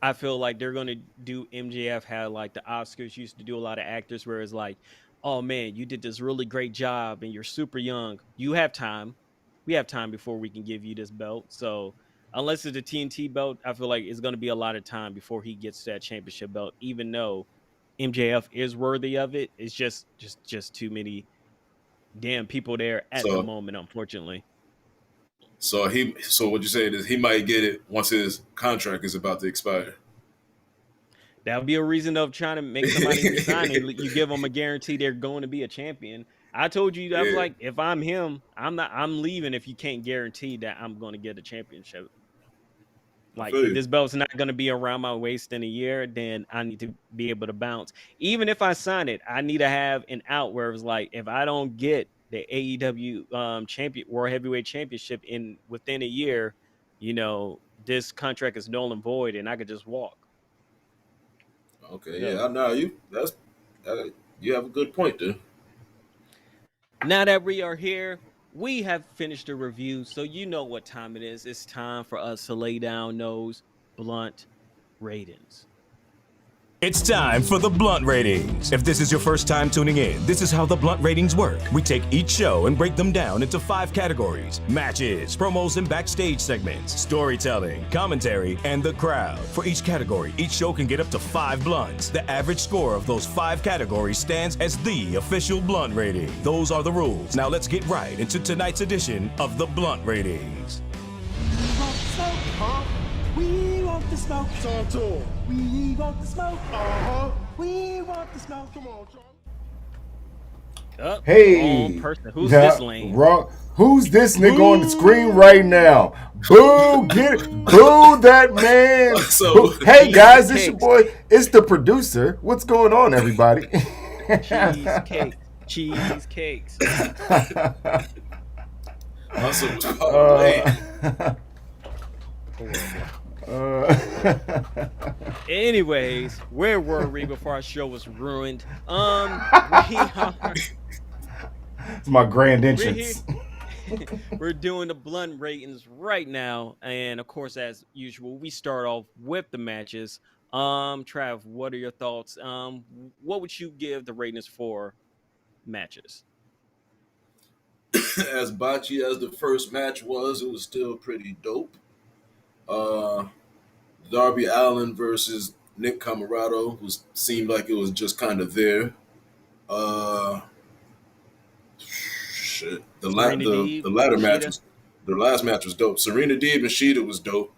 I feel like they're going to do MJF how like the Oscars used to do a lot of actors where it's like, oh man, you did this really great job and you're super young. You have time. We have time before we can give you this belt. So unless it's a TNT belt, I feel like it's going to be a lot of time before he gets that championship belt, even though MJF is worthy of it. It's just too many people there at the moment, unfortunately. So what you're saying is he might get it once his contract is about to expire. That would be a reason of trying to make somebody resign and you give them a guarantee they're going to be a champion. I told you, I was like, if I'm him, I'm leaving if you can't guarantee that I'm going to get a championship. Like, if this belt's not going to be around my waist in a year, then I need to be able to bounce. Even if I sign it, I need to have an out where it's like, if I don't get the AEW champion World Heavyweight Championship within a year, you know, this contract is null and void, and I could just walk. Okay, I know you have a good point there. Now that we are here, we have finished the review, so you know what time it is. It's time for us to lay down those blunt ratings. It's time for the Blunt Ratings. If this is your first time tuning in, this is how the Blunt Ratings work. We take each show and break them down into 5 categories: matches, promos and backstage segments, storytelling, commentary, and the crowd. For each category, each show can get up to 5 blunts. The average score of those 5 categories stands as the official Blunt Rating. Those are the rules. Now let's get right into tonight's edition of the Blunt Ratings. We want the smoke. Talk to him. We want the smoke. We want the smoke. Come on, Charlie. Hey, who's this lame? Who's this nigga on the screen right now? Boo! Get it! Boo that man! Hey guys, it's your boy. It's the producer. What's going on, everybody? Cheesecakes. Also, parlay. Horrible. Uh, Anyways, where were we before our show was ruined? We are it's my grand we're here. entrance. We're doing the blunt ratings right now, and of course, as usual, we start off with the matches. Trav, what are your thoughts? What would you give the ratings for matches? As botchy as the first match was, it was still pretty dope. Uh, Darby Allin versus Nick Camarado seemed like it was just kind of there. Uh, shit. Serena The Deeb, latter match Sheeta, was the last match was dope. Serena Deeb and Sheeta was dope.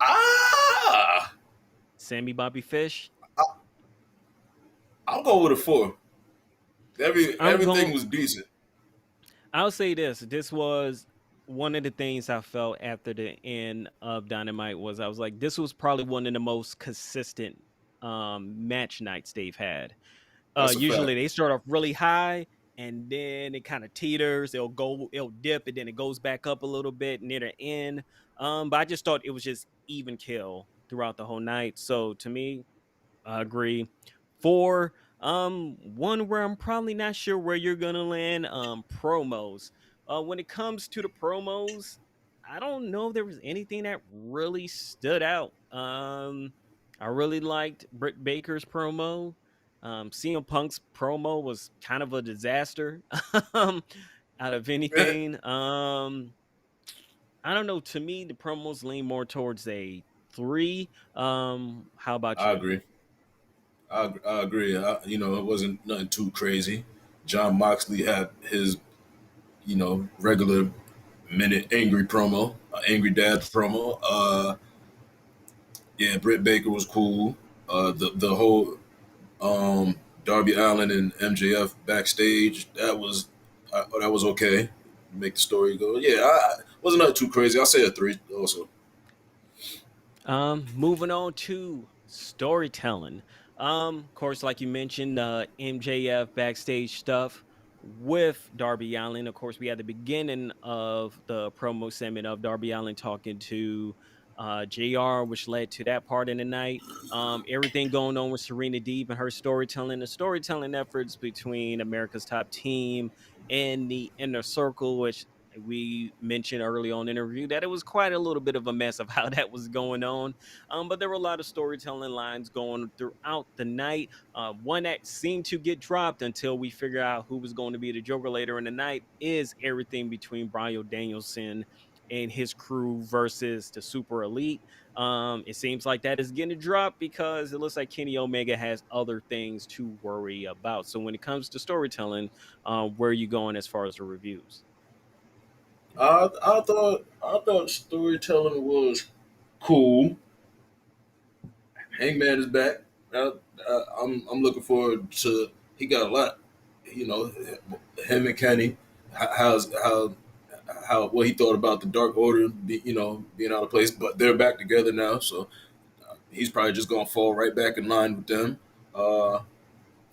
Ah, Sammy Bobby Fish. I, I'll go with a 4. I'm Everything going. was decent. I'll say this. This was one of the things I felt after the end of Dynamite was I was like, this was probably one of the most consistent match nights they've had. That's a Usually fact. they start off really high and then it kind of teeters. It'll dip, and then it goes back up a little bit near the end. But I just thought it was just even kill throughout the whole night. So to me, I agree. 4, one where I'm probably not sure where you're gonna land. Promos. When it comes to the promos, I don't know if there was anything that really stood out. I really liked Britt Baker's promo. CM Punk's promo was kind of a disaster. Out of anything, I don't know. To me, the promos lean more towards a 3. How about I you? agree. I agree. It wasn't nothing too crazy. John Moxley had his, regular minute angry promo, angry dad promo. Yeah, Britt Baker was cool. The whole Darby Allin and MJF backstage that was okay. Make the story go. Yeah, wasn't nothing too crazy. I'll say a 3 also. Moving on to storytelling. Of course, like you mentioned, MJF backstage stuff with Darby Allin. Of course, we had the beginning of the promo segment of Darby Allin talking to JR, which led to that part in the night. Everything going on with Serena Deeb and her storytelling, the storytelling efforts between America's Top Team and the Inner Circle, which we mentioned early on in the interview that it was quite a little bit of a mess of how that was going on. But there were a lot of storytelling lines going throughout the night. One that seemed to get dropped until we figure out who was going to be the Joker later in the night is everything between Bryan Danielson and his crew versus the Super Elite. It seems like that is getting dropped because it looks like Kenny Omega has other things to worry about. So when it comes to storytelling, where are you going as far as the reviews? I thought storytelling was cool. Hangman is back. I'm looking forward to. He got a lot. You know, him and Kenny. How what he thought about the Dark Order, being out of place, but they're back together now. So he's probably just gonna fall right back in line with them. Uh,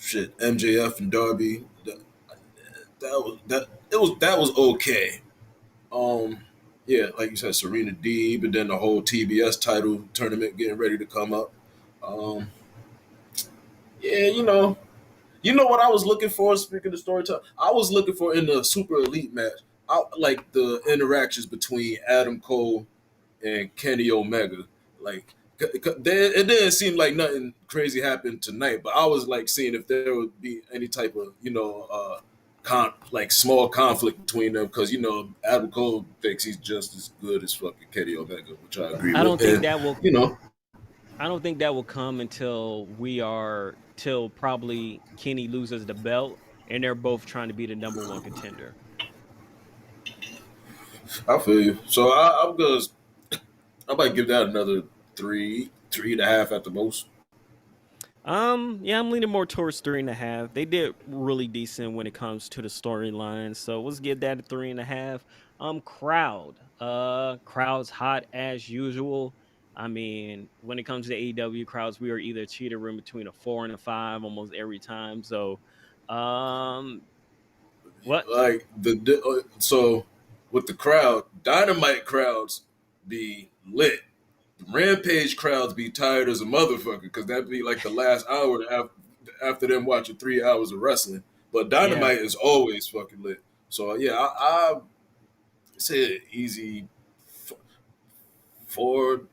MJF and Darby. That was okay. Um, yeah, like you said, Serena Deeb, and then the whole TBS title tournament getting ready to come up. Um, yeah, you know what I was looking for. Speaking of storytelling, I was looking for in the Super Elite match. I like the interactions between Adam Cole and Kenny Omega. Like, it didn't seem like nothing crazy happened tonight, but I was like seeing if there would be any type of like small conflict between them because Adam Cole thinks he's just as good as fucking Kenny Omega, which I agree I with, don't think and that will you know, I don't think that will come until till probably Kenny loses the belt and they're both trying to be the number one contender. I feel you. So I might give that another 3.5 at the most. Yeah, I'm leaning more towards 3.5. They did really decent when it comes to the storyline, so let's give that a 3.5. Crowd's hot as usual. I mean, when it comes to AEW crowds, we are either teetering between a 4 and a 5 almost every time. So, um, what? Like so. with the crowd, Dynamite crowds be lit. The Rampage crowds be tired as a motherfucker because that'd be like the last hour after them watching 3 hours of wrestling. But Yeah. Dynamite is always fucking lit. So yeah, I say an easy 4.25.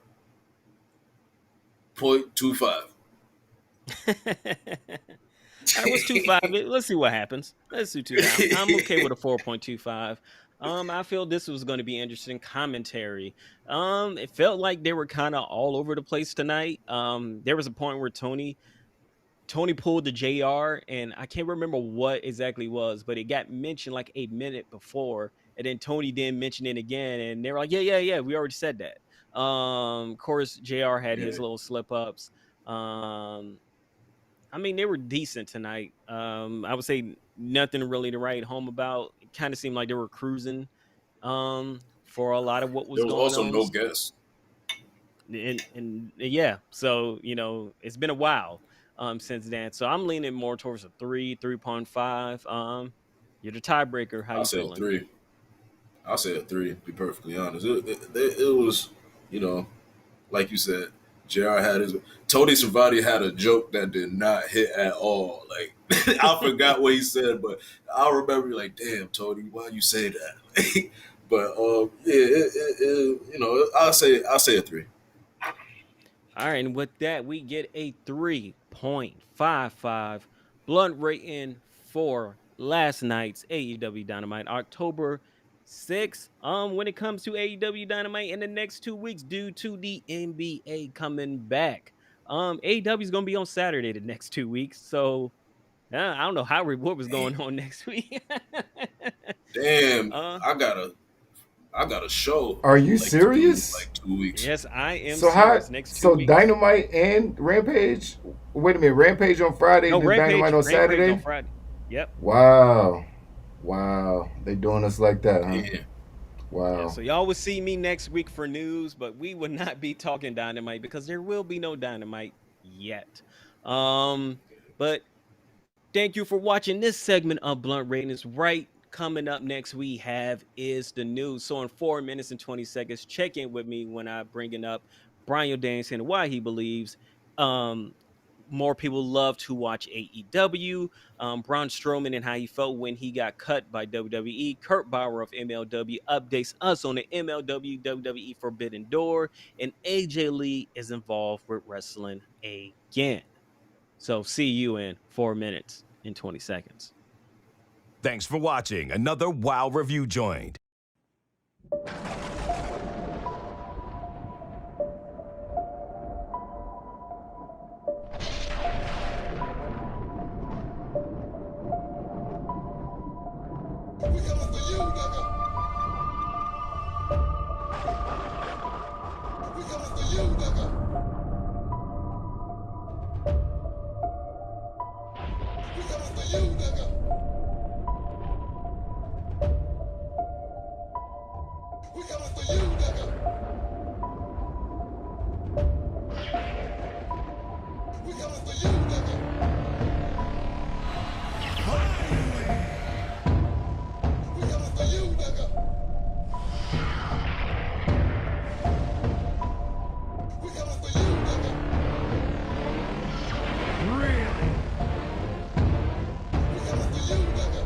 All right, what's 2.5? Let's see what happens. Let's do 2.5. I'm okay with a 4.25. I feel this was going to be interesting commentary. It felt like they were kind of all over the place tonight. There was a point where Tony pulled the JR, and I can't remember what exactly was, but it got mentioned like a minute before, and then Tony didn't mention it again, and they were like, yeah, we already said that. Of course, JR had his Yeah. little slip ups. I mean, they were decent tonight. I would say nothing really to write home about. It kind of seemed like they were cruising for a lot of what was There was going also on. no guests. And yeah, so it's been a while since then. So I'm leaning more towards a 3.5. You're the tiebreaker. How I'll you say a feeling? 3. I'll say a 3. To be perfectly honest, it was, like you said, JR had his. Tony Schiavone had a joke that did not hit at all. Like I forgot what he said, but I remember like, damn, Tony, why you say that? But I'll say a 3. All right, and with that, we get a 3.55 blunt rating for last night's AEW Dynamite, October 6th. When it comes to AEW Dynamite in the next 2 weeks, due to the NBA coming back, AEW is gonna be on Saturday the next 2 weeks. So I don't know what was Damn, going on next week. damn, uh, I got a show Are you like to do in serious? like 2 weeks. yes, I am So how? serious. Next two So weeks. Dynamite and Rampage. Wait a minute, Rampage on Friday, No, then Dynamite on Rampage on Saturday. Friday. Yep. Wow, wow, they doing us like that, huh? Yeah, Yeah, Wow. so y'all will see me next week for news, but we will not be talking Dynamite because there will be no Dynamite yet. But thank you for watching this segment of Blunt Ratings. Right coming up next we have is the news. So in 4 minutes and 20 seconds, check in with me when I bring it up Brian Danielson and why he believes um more people love to watch AEW. Braun Strowman and how he felt when he got cut by WWE. Kurt Bauer of MLW updates us on the MLW WWE Forbidden Door. And AJ Lee is involved with wrestling again. So see you in 4 minutes and 20 seconds. Thanks for watching another WoW Review Joint. We coming for you, nigga. We coming for you, nigga. We coming for you, nigga. We coming for you, nigga. We coming for you, nigga. We coming for you, nigga. We coming for you, nigga. Really? We coming for you, nigga.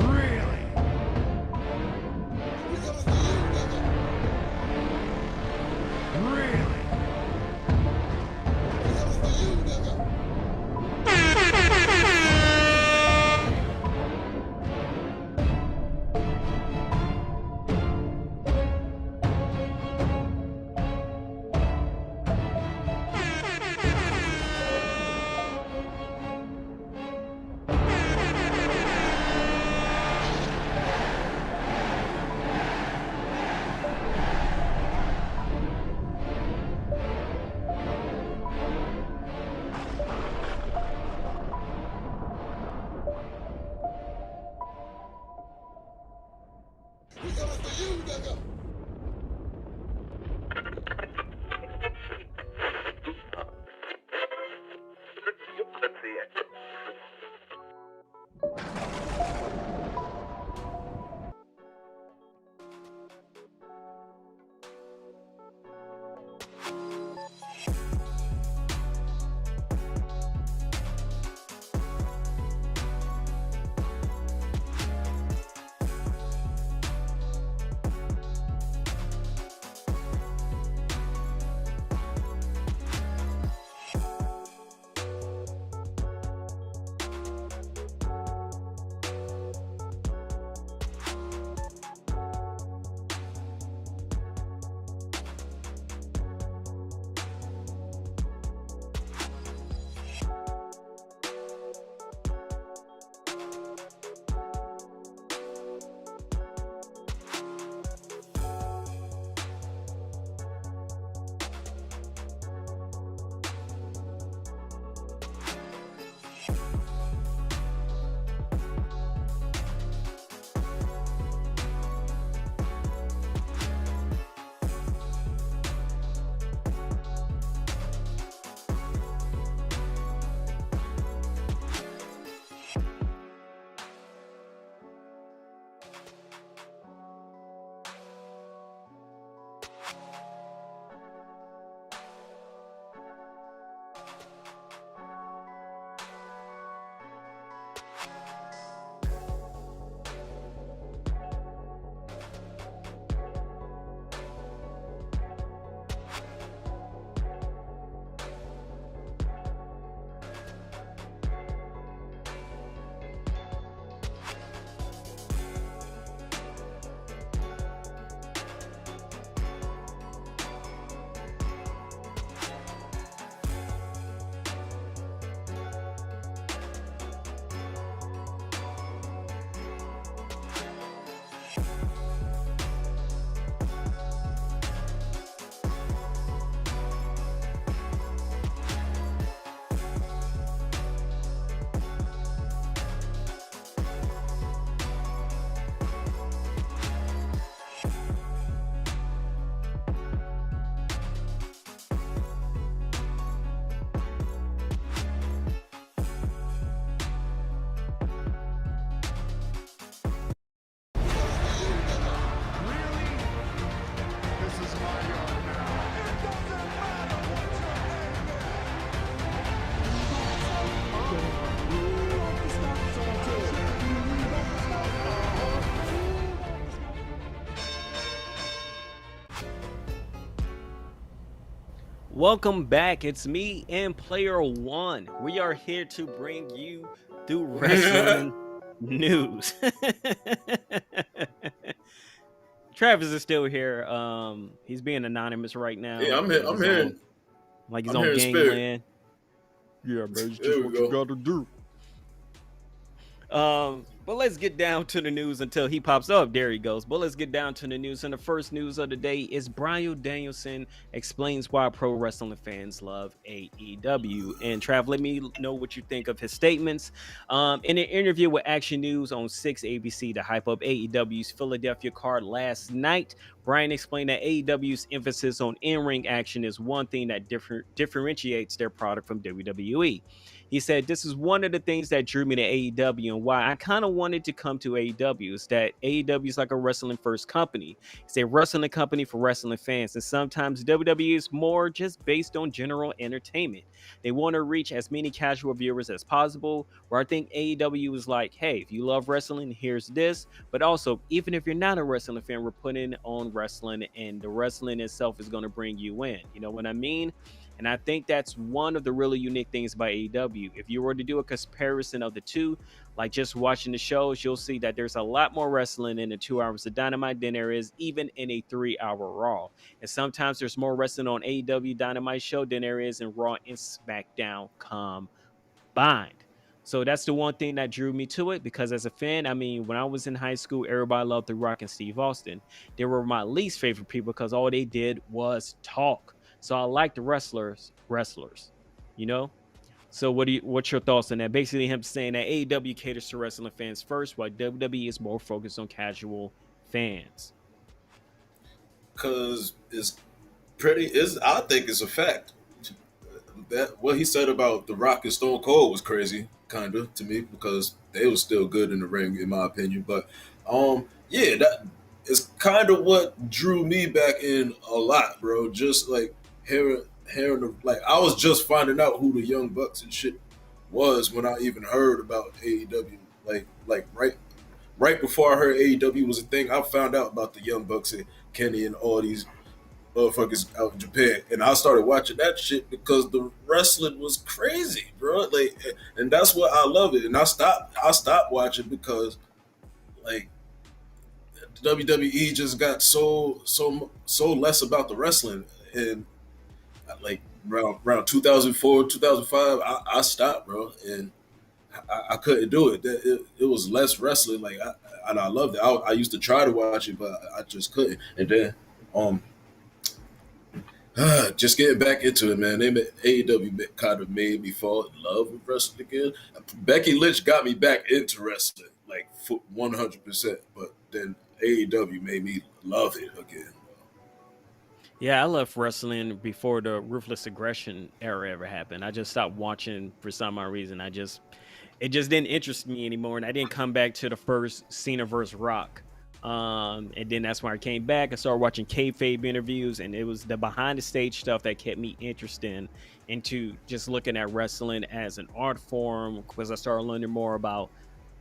Really? We coming for you, nigga. Really? We coming for you, nigga. We coming for you, nigga. Welcome back. It's me and Player One. We are here to bring you the wrestling news. Travis is still here. He's being anonymous right now. Yeah, I'm like here. He's I'm on here in spirit. gangland. Yeah, man, it's There just we what go. you gotta do. But let's get down to the news until he pops up. There he goes. But let's get down to the news. And the first news of the day is Bryan Danielson explains why pro wrestling fans love AEW. And Trav, let me know what you think of his statements. In an interview with Action News on 6 ABC to hype up AEW's Philadelphia card last night, Bryan explained that AEW's emphasis on in-ring action is one thing that differentiates their product from WWE. He said, "This is one of the things that drew me to AEW and why I kind of wanted to come to AEW is that AEW is like a wrestling first company. It's a wrestling company for wrestling fans. And sometimes WWE is more just based on general entertainment. They want to reach as many casual viewers as possible. Where I think AEW is like, hey, if you love wrestling, here's this. But also, even if you're not a wrestling fan, we're putting on wrestling and the wrestling itself is going to bring you in. You know what I mean? And I think that's one of the really unique things about AEW. If you were to do a comparison of the two, like just watching the shows, you'll see that there's a lot more wrestling in the 2 hours of Dynamite than there is even in a 3-hour Raw. And sometimes there's more wrestling on AEW Dynamite show than there is in Raw and SmackDown combined. So that's the one thing that drew me to it, because as a fan, I mean, when I was in high school, everybody loved The Rock and Steve Austin. They were my least favorite people because all they did was talk. So I like the wrestlers, you know? So what's your thoughts on that? Basically him saying that AEW caters to wrestling fans first, while WWE is more focused on casual fans. Cause I think it's a fact. That what he said about The Rock and Stone Cold was crazy, kinda to me, because they were still good in the ring, in my opinion. But yeah, that is kind of what drew me back in a lot, bro. Just like hearing like I was just finding out who the Young Bucks and shit was when I even heard about AEW. Like right before I heard AEW was a thing, I found out about the Young Bucks and Kenny and all these motherfuckers out in Japan, and I started watching that shit because the wrestling was crazy, bro. Like, and that's what I love it. And I stopped watching because like WWE just got so less about the wrestling, and like around 2004 2005 I stopped, bro, and I couldn't do it. It was less wrestling, like and I loved it. I used to try to watch it, but I just couldn't. And then um Just getting back into it, man. AEW kind of made me fall in love with wrestling again. Becky Lynch got me back into wrestling, like 100%. But then AEW made me love it again. Yeah, I left wrestling before the ruthless aggression era ever happened. I just stopped watching for some odd reason. It just didn't interest me anymore, and I didn't come back to the first Cena versus Rock. And then that's when I came back. I started watching kayfabe interviews, and it was the behind the stage stuff that kept me interested into just looking at wrestling as an art form, because I started learning more about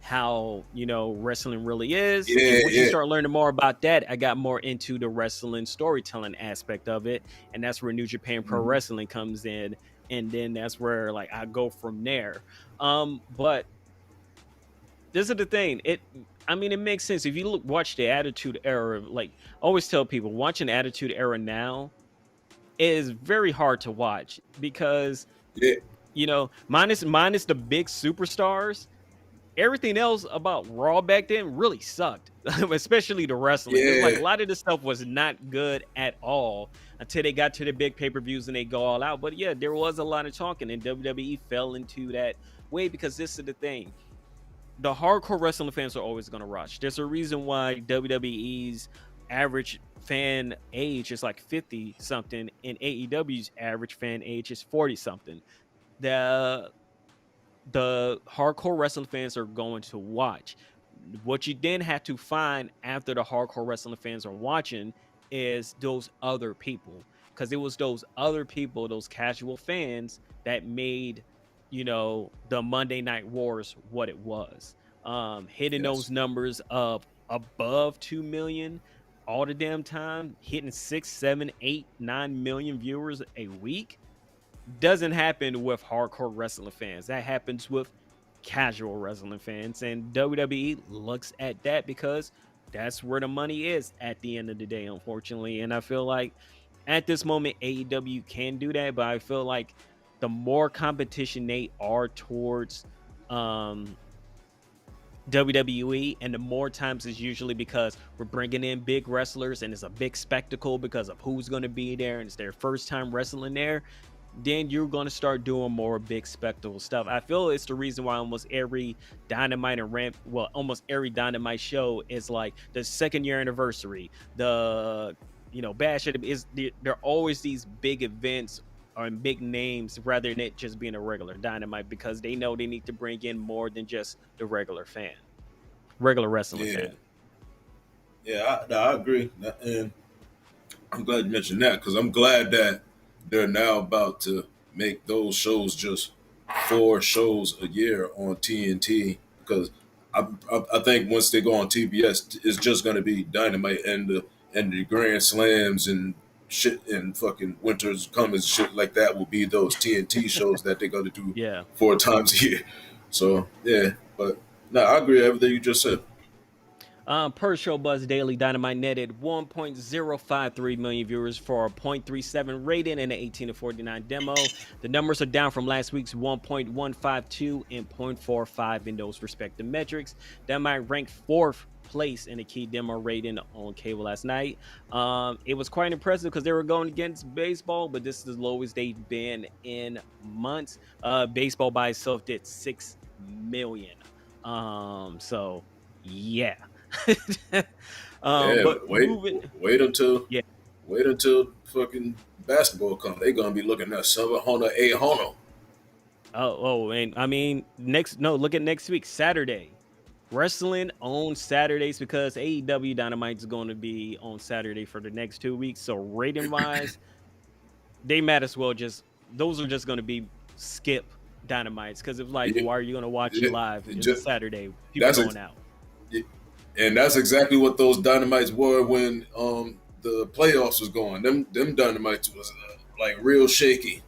how wrestling really is. Yeah, And once you yeah. start learning more about that, I got more into the wrestling storytelling aspect of it, and that's where New Japan Pro Mhm. Wrestling comes in, and then that's where like I go from there. But this is the thing. I mean, it makes sense if you watch the Attitude Era. Like, I always tell people, watching Attitude Era now is very hard to watch because Yeah, minus the big superstars, everything else about Raw back then really sucked, especially the wrestling. Because like a yeah, lot of the stuff was not good at all until they got to the big pay-per-views and they go all out. But yeah, there was a lot of talking, and WWE fell into that way because this is the thing. The hardcore wrestling fans are always going to rush. There's a reason why WWE's average fan age is like 50 something and AEW's average fan age is 40 something. The hardcore wrestling fans are going to watch. What you then have to find after the hardcore wrestling fans are watching is those other people. Because it was those other people, those casual fans, that made, the Monday Night Wars what it was. Hitting those yes. numbers of above 2 million all the damn time, hitting 6, 7, 8, 9 million viewers a week doesn't happen with hardcore wrestling fans. That happens with casual wrestling fans. And WWE looks at that because that's where the money is at the end of the day, unfortunately. And I feel like at this moment, AEW can do that, but I feel like the more competition they are towards um WWE, and the more times is usually because we're bringing in big wrestlers and it's a big spectacle because of who's going to be there and it's their first time wrestling there, then you're going to start doing more big spectacle stuff. I feel it's the reason why almost every Dynamite and Ramp, well, almost every Dynamite show is like the second year anniversary, the Bash is there are always these big events or big names rather than it just being a regular Dynamite, because they know they need to bring in more than just the regular wrestling Yeah, fan. yeah. I agree, and I'm glad you mentioned that because I'm glad that they're now about to make those shows just 4 shows a year on TNT because I think once they go on TBS, it's just going to be Dynamite and the Grand Slams and shit and fucking Winters Coming shit like that will be those TNT shows that they're going to do Yeah. 4 times a year. So yeah, but no, I agree with everything you just said. Per Show Buzz Daily, Dynamite netted 1.053 million viewers for a 0.37 rating and an 18 to 49 demo. The numbers are down from last week's 1.152 and 0.45 in those respective metrics. Dynamite ranked 4th place in the key demo rating on cable last night. It was quite impressive because they were going against baseball, but this is the lowest they've been in months. Baseball by itself did 6 million. So yeah. Yeah, But moving, wait until yeah. wait until fucking basketball comes. They're gonna be looking at Summer Hono A Hono. And I mean, look at next week, Saturday. Wrestling on Saturdays because AEW Dynamite is going to be on Saturday for the next 2 weeks. So rating wise, they might as well those are just going to be skip Dynamites because it's like, Yeah, why are you going to watch it yeah, live? It's a just, Saturday. People that's going out. and that's exactly what those dynamites were when the playoffs was going. Them dynamites was like real shaky.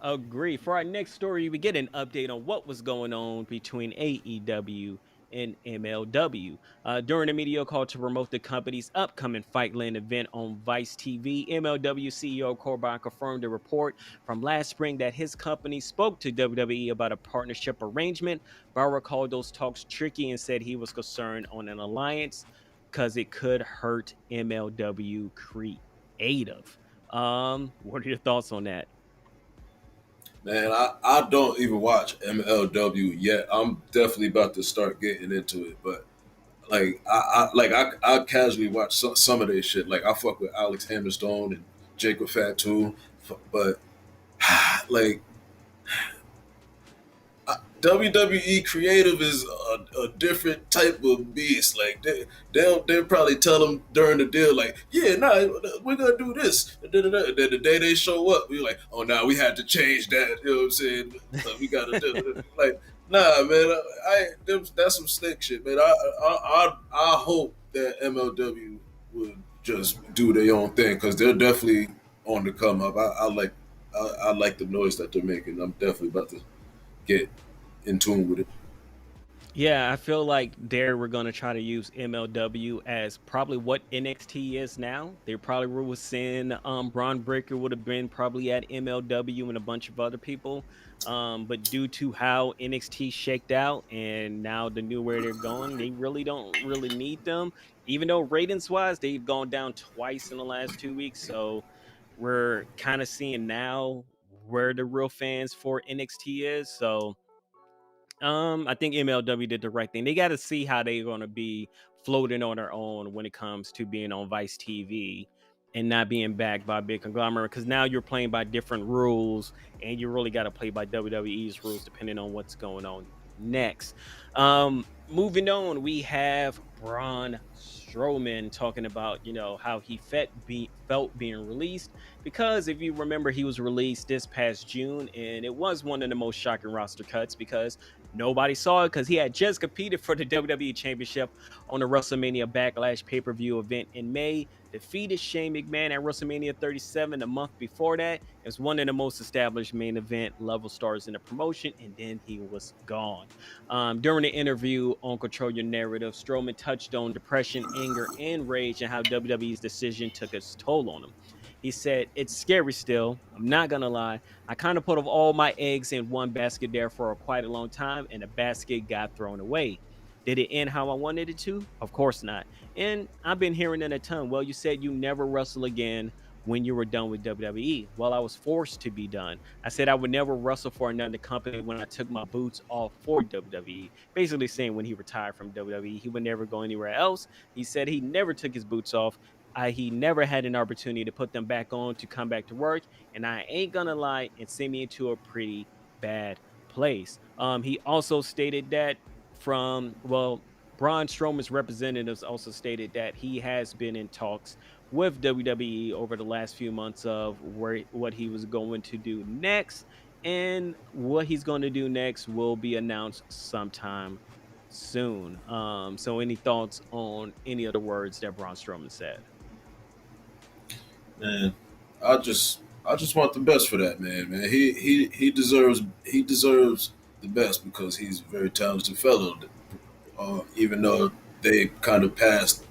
Agree. For our next story, we get an update on what was going on between AEW and MLW. During a media call to promote the company's upcoming Fightland event on Vice TV, MLW CEO Corbin confirmed a report from last spring that his company spoke to WWE about a partnership arrangement. Barra called those talks tricky and said he was concerned on an alliance because it could hurt MLW creep. creative. What are your thoughts on that? Man, I don't even watch MLW yet. I'm definitely about to start getting into it, but I casually watch some of their shit. Like I fuck with Alex Hammerstone and Jacob Fatu, but like WWE creative is a different type of beast. Like they'll probably tell them during the deal, like, yeah, nah, we're gonna do this. And then the day they show up, we're like, oh, nah, we had to change that. You know what I'm saying? We gotta do it. Like, nah, man, that's some slick shit, man. I hope that MLW would just do their own thing because they're definitely on the come up. I like the noise that they're making. I'm definitely about to get in tune with it. Yeah, I feel like there we're gonna try to use MLW as probably what NXT is now. They probably were saying Braun Breaker would have been probably at MLW and a bunch of other people. But due to how NXT shaked out and now the new where they're going, they really don't really need them. Even though ratings wise, they've gone down twice in the last 2 weeks. So we're kind of seeing now where the real fans for NXT is. So I think MLW did the right thing. They got to see how they're going to be floating on their own when it comes to being on Vice TV and not being backed by a big conglomerate. Because now you're playing by different rules, and you really got to play by WWE's rules depending on what's going on next. Moving on, we have Braun Strowman talking about how he felt being released because if you remember, he was released this past June, and it was one of the most shocking roster cuts because nobody saw it because he had just competed for the WWE Championship on the WrestleMania Backlash pay-per-view event in May, defeated Shane McMahon at WrestleMania 37 a month before that. It was one of the most established main event level stars in the promotion, and then he was gone. During the interview on Control Your Narrative, Strowman touched on depression, anger, and rage and how WWE's decision took its toll on him. He said, "It's scary still. I'm not going to lie. I kind of put all my eggs in one basket there for quite a long time, and the basket got thrown away. Did it end how I wanted it to? Of course not. And I've been hearing it a ton. Well, you said you never wrestle again when you were done with WWE. Well, I was forced to be done. I said I would never wrestle for another company when I took my boots off for WWE. Basically saying when he retired from WWE, he would never go anywhere else. He said he never took his boots off. He never had an opportunity to put them back on to come back to work. And I ain't gonna lie, it sent me into a pretty bad place." He also stated that Braun Strowman's representatives also stated that he has been in talks with WWE over the last few months of what he was going to do next, and what he's going to do next will be announced sometime soon. So any thoughts on any of the words that Braun Strowman said? Man, I just want the best for that man. Man, he deserves the best because he's a very talented fellow. Even though they kind of passed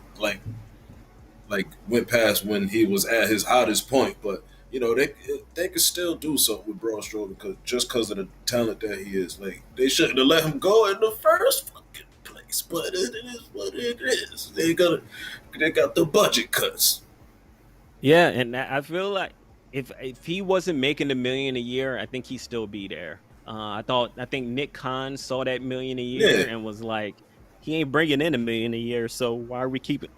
went past when he was at his hottest point, but they could still do something with Braun Strowman because of the talent that he is. Like they shouldn't have let him go in the first fucking place, but it is what it is. They got the budget cuts. Yeah, and I feel like if he wasn't making a million a year, I think he'd still be there. I think Nick Khan saw that million a year Yeah, and was like, he ain't bringing in a million a year, so why are we keeping?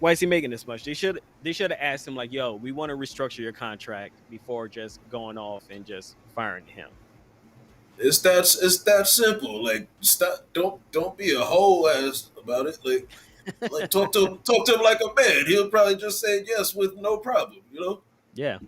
Why is he making this much? They should have asked him like, "Yo, we want to restructure your contract before just going off and just firing him." it's that simple. Like stop, don't be a whole ass about it. Like talk to him like a man. He'll probably just say yes with no problem. Yeah.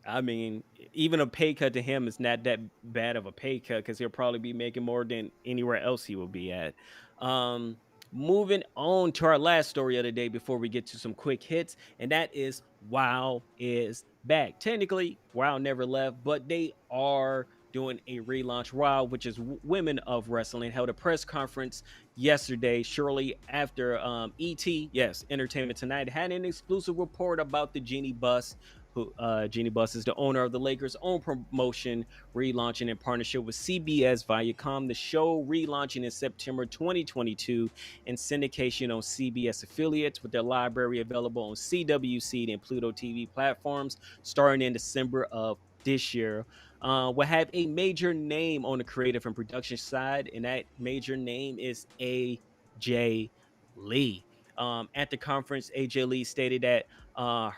I mean, even a pay cut to him is not that bad of a pay cut because he'll probably be making more than anywhere else he will be at. Um, Moving on to our last story of the day before we get to some quick hits, and that is WoW is back. Technically, WoW never left, but they are doing a relaunch. WoW, which is Women of Wrestling, held a press conference yesterday, shortly after ET, yes, Entertainment Tonight, had an exclusive report about the Genie Bus who Jeannie Buss is the owner of the Lakers' own promotion, relaunching in partnership with CBS Viacom. The show relaunching in September 2022 and syndication on CBS affiliates, with their library available on CWC and Pluto TV platforms starting in December of this year. Will have a major name on the creative and production side, and that major name is AJ Lee. At the conference, AJ Lee stated that uh,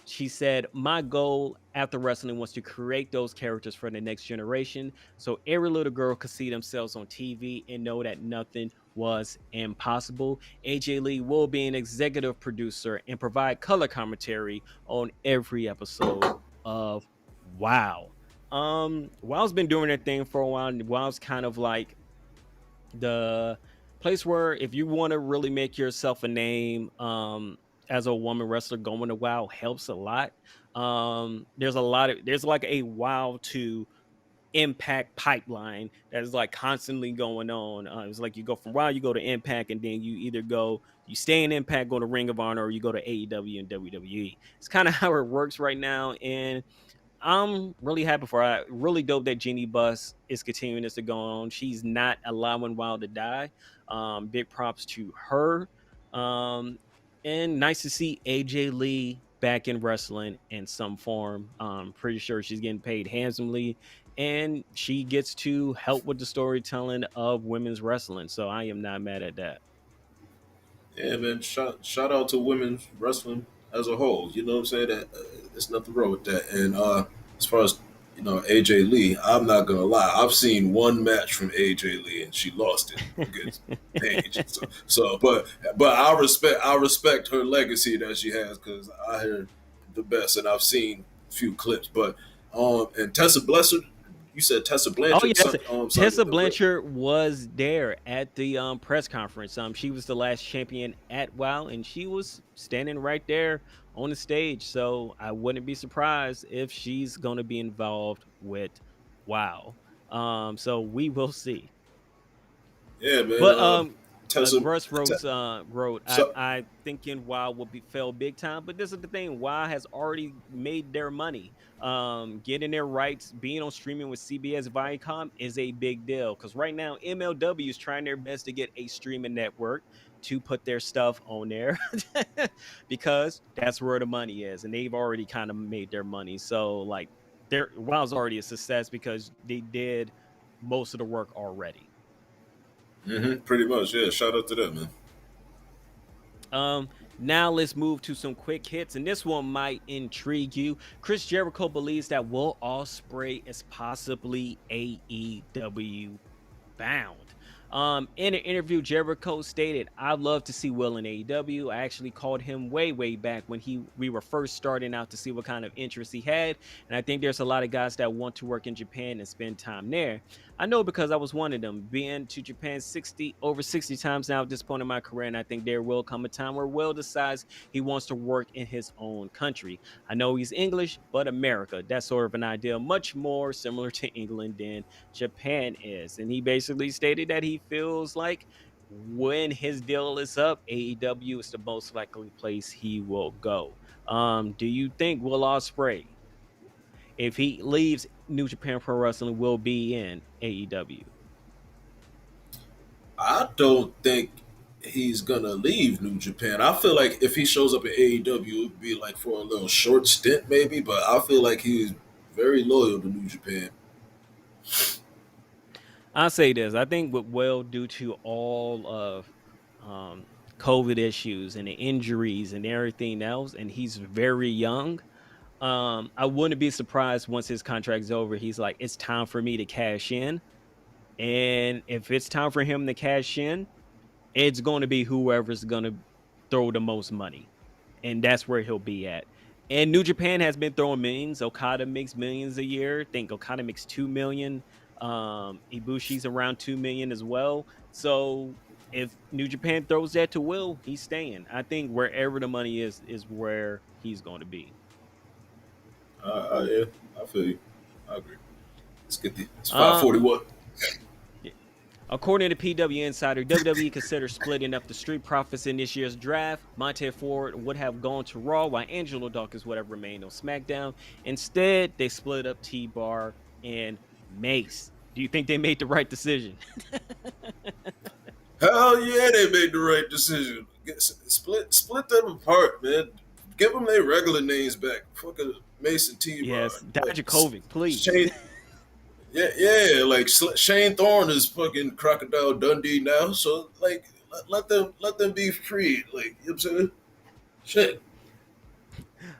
she said, "My goal after wrestling was to create those characters for the next generation so every little girl could see themselves on TV and know that nothing was impossible." AJ Lee will be an executive producer and provide color commentary on every episode of WoW. WoW's been doing their thing for a while. And WoW's kind of like the place where if you want to really make yourself a name as a woman wrestler, going to WoW helps a lot. There's like a WoW to Impact pipeline that is like constantly going on. It's like you go from WoW, you go to Impact, and then you stay in Impact, go to Ring of Honor, or you go to AEW and WWE. It's kind of how it works right now, and I'm really happy for her. Really dope that Jeannie Buss is continuing this to go on. She's not allowing Wild to die. Big props to her. Um, and nice to see AJ Lee back in wrestling in some form. Pretty sure she's getting paid handsomely, and she gets to help with the storytelling of women's wrestling. So I am not mad at that. Yeah, man. Shout out to women's wrestling as a whole. You know what I'm saying? That there's nothing wrong with that. And as far as AJ Lee, I'm not gonna lie. I've seen one match from AJ Lee, and she lost it against Paige. But I respect her legacy that she has, because I heard the best, and I've seen a few clips. But and Tessa Blesser, you said Tessa Oh Blanchard, yeah, that's son, it. son Tessa of the Blanchard was there at the press conference. She was the last champion at WoW, and she was standing right there on the stage. So I wouldn't be surprised if she's going to be involved with WoW. So we will see. yeah, man. But Tessa, Russ Te- wrote, so I thinking WoW will be fell big time, but this is the thing: WoW has already made their money. Getting their rights, being on streaming with CBS Viacom is a big deal, because right now MLW is trying their best to get a streaming network to put their stuff on there because that's where the money is, and they've already kind of made their money. So like, their WoW's already a success because they did most of the work already. pretty much, yeah. Shout out to them, man. Now let's move to some quick hits, and this one might intrigue you. Chris Jericho believes that Will Ospreay is possibly AEW bound. In an interview, Jericho stated, "I'd love to see Will in AEW. I actually called him way back when we were first starting out to see what kind of interest he had, and I think there's a lot of guys that want to work in Japan and spend time there. I know because I was one of them. Been to Japan over 60 times now at this point in my career, and I think there will come a time where Will decides he wants to work in his own country. I know he's English, but America, that's sort of an idea much more similar to England than Japan is." And he basically stated that he feels like when his deal is up, AEW is the most likely place he will go. Do you think Will Ospreay, if he leaves New Japan Pro Wrestling, will be in AEW? I don't think he's gonna leave New Japan. I feel like if he shows up at AEW, it'd be like for a little short stint, maybe. But I feel like he's very loyal to New Japan. I'll say this. I think with Will, due to all of COVID issues and the injuries and everything else, and he's very young, I wouldn't be surprised once his contract's over. He's like, it's time for me to cash in. And if it's time for him to cash in, it's going to be whoever's going to throw the most money. And that's where he'll be at. And New Japan has been throwing millions. Okada makes millions a year. I think Okada makes 2 million. Ibushi's around 2 million as well. So if New Japan throws that to Will, he's staying. I think wherever the money is where he's going to be. Yeah, I feel you. I agree. Let's get the it's Uh, 541. According to PW Insider, WWE considers splitting up the Street Profits in this year's draft. Montez Ford would have gone to Raw, while Angelo Dawkins would have remained on SmackDown. Instead, they split up T-Bar and Mace. Do you think they made the right decision? Hell yeah, they made the right decision. Split them apart, man. Give them their regular names back. Fucking Mason T. Yes, like, Dijakovic, please. Shane, yeah, like Shane Thorne is fucking Crocodile Dundee now. So like, let them be free. Like, you know what I'm saying? Shit.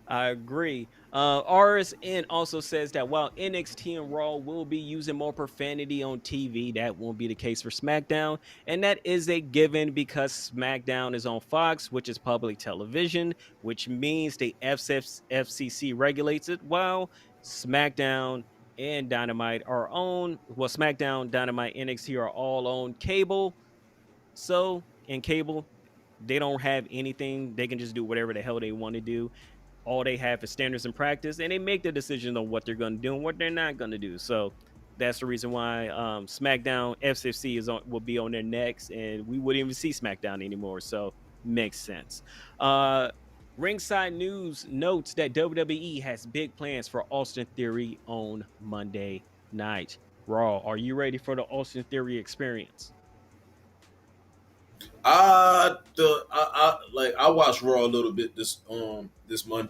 I agree. RSN also says that while NXT and Raw will be using more profanity on TV, that won't be the case for SmackDown. And that is a given because SmackDown is on Fox, which is public television, which means the FCC regulates it, while SmackDown and Dynamite are on. Well, SmackDown, Dynamite, NXT are all on cable. So, in cable, they don't have anything. They can just do whatever the hell they want to do. All they have is standards and practice, and they make the decision on what they're going to do and what they're not going to do. So that's the reason why SmackDown FCC will be on their next, and we wouldn't even see SmackDown anymore. So makes sense. Ringside News notes that WWE has big plans for Austin Theory on Monday Night Raw. Are you ready for the Austin Theory experience? I watched Raw a little bit this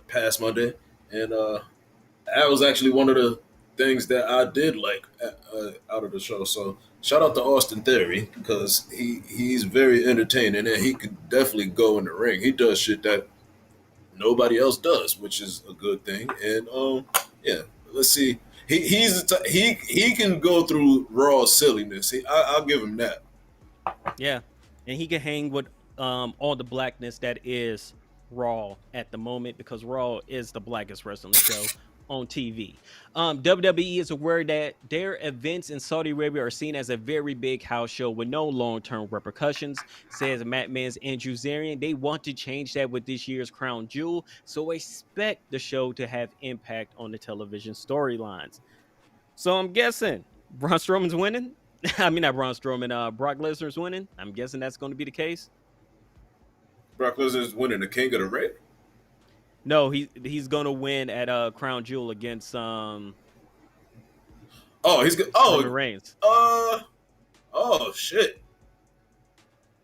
past Monday, and that was actually one of the things that I did like out of the show. So shout out to Austin Theory because he's very entertaining and he could definitely go in the ring. He does shit that nobody else does, which is a good thing. And yeah, let's see. He can go through Raw silliness. I'll give him that. Yeah, and he can hang with all the blackness that is Raw at the moment because Raw is the blackest wrestling show on TV. WWE is aware that their events in Saudi Arabia are seen as a very big house show with no long-term repercussions, says Matt Men's Andrew Zarian. They want to change that with this year's Crown Jewel, so expect the show to have impact on the television storylines. So I'm guessing Braun Strowman's winning. I mean, not Braun Strowman, Brock Lesnar's winning. I'm guessing that's going to be the case. Brock Lesnar's winning the King of the Ring? No, he's going to win at Crown Jewel against Roman Reigns. Oh shit.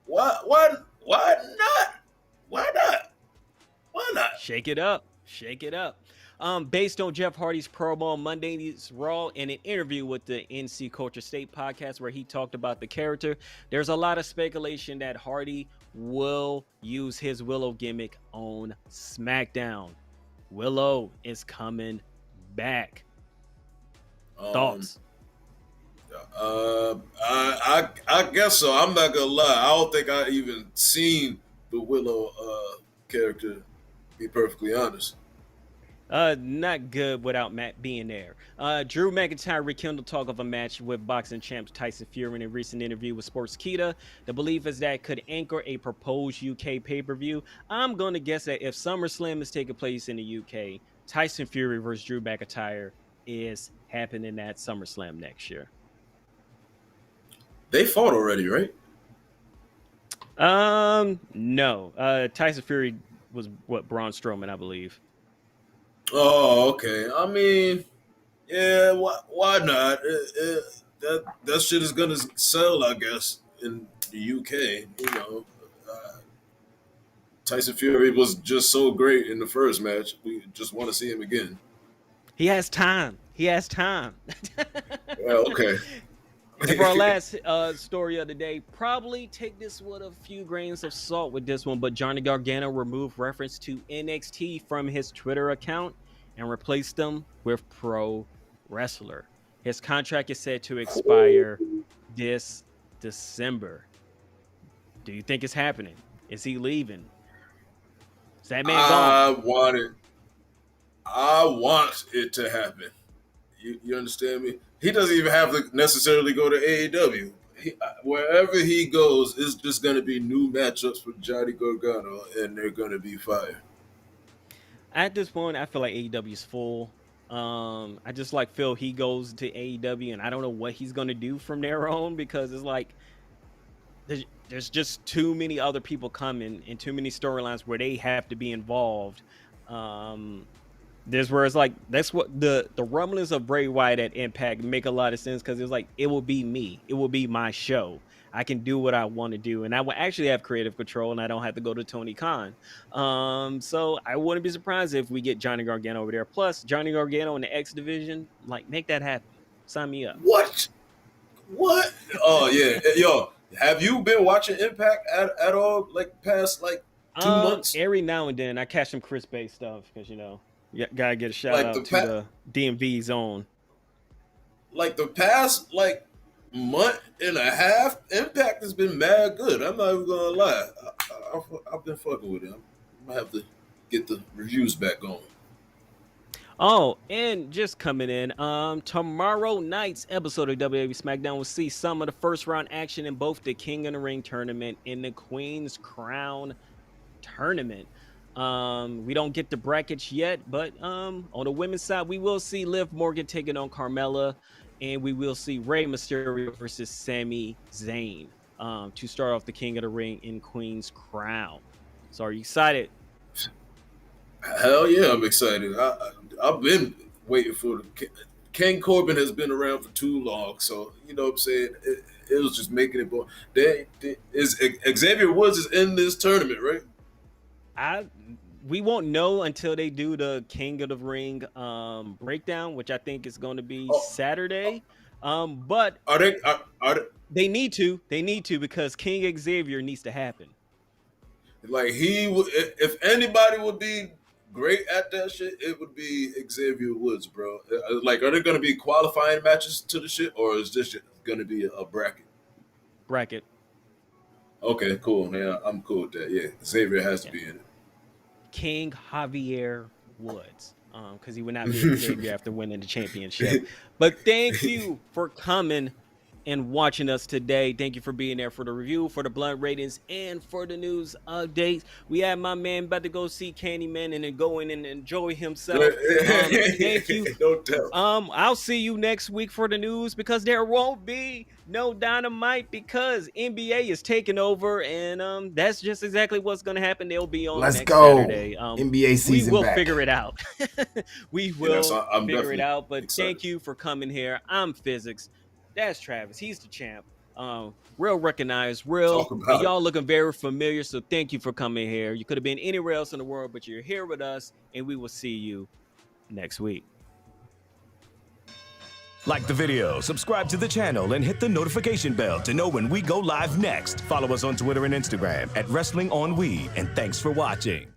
Why not? Why not? Shake it up. Based on Jeff Hardy's promo on Monday's Raw and an interview with the NC Culture State podcast where he talked about the character, there's a lot of speculation that Hardy will use his Willow gimmick on SmackDown. Willow is coming back. Thoughts? I guess so. I'm not gonna lie. I don't think I even seen the Willow character. To be perfectly honest. Not good without Matt being there. Drew McIntyre rekindled talk of a match with boxing champ Tyson Fury in a recent interview with Sportskeeda. The belief is that could anchor a proposed UK pay-per-view. I'm going to guess that if SummerSlam is taking place in the UK, Tyson Fury versus Drew McIntyre is happening at SummerSlam next year. They fought already, right? No. Tyson Fury was Braun Strowman, I believe. Oh, okay. I mean, yeah, why not? That shit is gonna sell, I guess, in the UK. You know, Tyson Fury was just so great in the first match. We just want to see him again. He has time. Well, okay. And for our last story of the day, probably take this with a few grains of salt with this one, but Johnny Gargano removed reference to NXT from his Twitter account and replaced them with Pro Wrestler. His contract is set to expire this December. Do you think it's happening? Is he leaving? Is that man gone? I want it to happen. You understand me? He doesn't even have to necessarily go to AEW. Wherever he goes, it's just going to be new matchups with Johnny Gargano, and they're going to be fire. At this point, I feel like AEW is full. I just like feel he goes to AEW, and I don't know what he's gonna do from there on, because it's like there's just too many other people coming and too many storylines where they have to be involved. There's where it's like, that's what the rumblings of Bray Wyatt at Impact make a lot of sense, because it was like, it will be me, it will be my show. I can do what I want to do, and I will actually have creative control, and I don't have to go to Tony Khan. So I wouldn't be surprised if we get Johnny Gargano over there. Plus, Johnny Gargano in the X division, like, make that happen. Sign me up. What? Oh yeah, yo. Have you been watching Impact at all? Like past like 2 months? Every now and then I catch some Chris Bay stuff, because you gotta get a shout Like out to the DMV zone. Like the past month and a half, Impact has been mad good. I'm not even gonna lie. I've been fucking with it. I'm gonna have to get the reviews back on. Oh, and just coming in, tomorrow night's episode of WWE SmackDown will see some of the first round action in both the King of the Ring tournament and the Queen's Crown tournament. We don't get the brackets yet, but on the women's side, we will see Liv Morgan taking on Carmella, and we will see Rey Mysterio versus Sami Zayn to start off the King of the Ring in Queen's Crown. So are you excited? Hell yeah, I'm excited. I've been waiting for the King Corbin has been around for too long, so you know what I'm saying. It was just making it born. Xavier Woods is in this tournament, right? We won't know until they do the King of the Ring breakdown, which I think is going to be Saturday. But are they need to because King Xavier needs to happen. Like if anybody would be great at that shit, it would be Xavier Woods, bro. Like, are there going to be qualifying matches to the shit, or is this going to be a bracket? Bracket. Okay, cool. Yeah, I'm cool with that. Yeah, Xavier has to be in it. King Javier Woods, because he would not be Xavier after winning the championship. But thank you for coming and watching us today. Thank you for being there for the review, for the blunt ratings, and for the news updates. We had my man about to go see Candyman and then go in and enjoy himself. Thank you. Don't tell. I'll see you next week for the news, because there won't be no Dynamite, because NBA is taking over, and that's just exactly what's going to happen. They'll be on next Saturday. NBA season. We will back. Figure it out. We will figure it out. But excited. Thank you for coming here. I'm Physics. That's Travis. He's the champ. Real recognized, real. Y'all looking very familiar, so thank you for coming here. You could have been anywhere else in the world, but you're here with us, and we will see you next week. Like the video, subscribe to the channel, and hit the notification bell to know when we go live next. Follow us on Twitter and Instagram at Wrestling on Weed, and thanks for watching.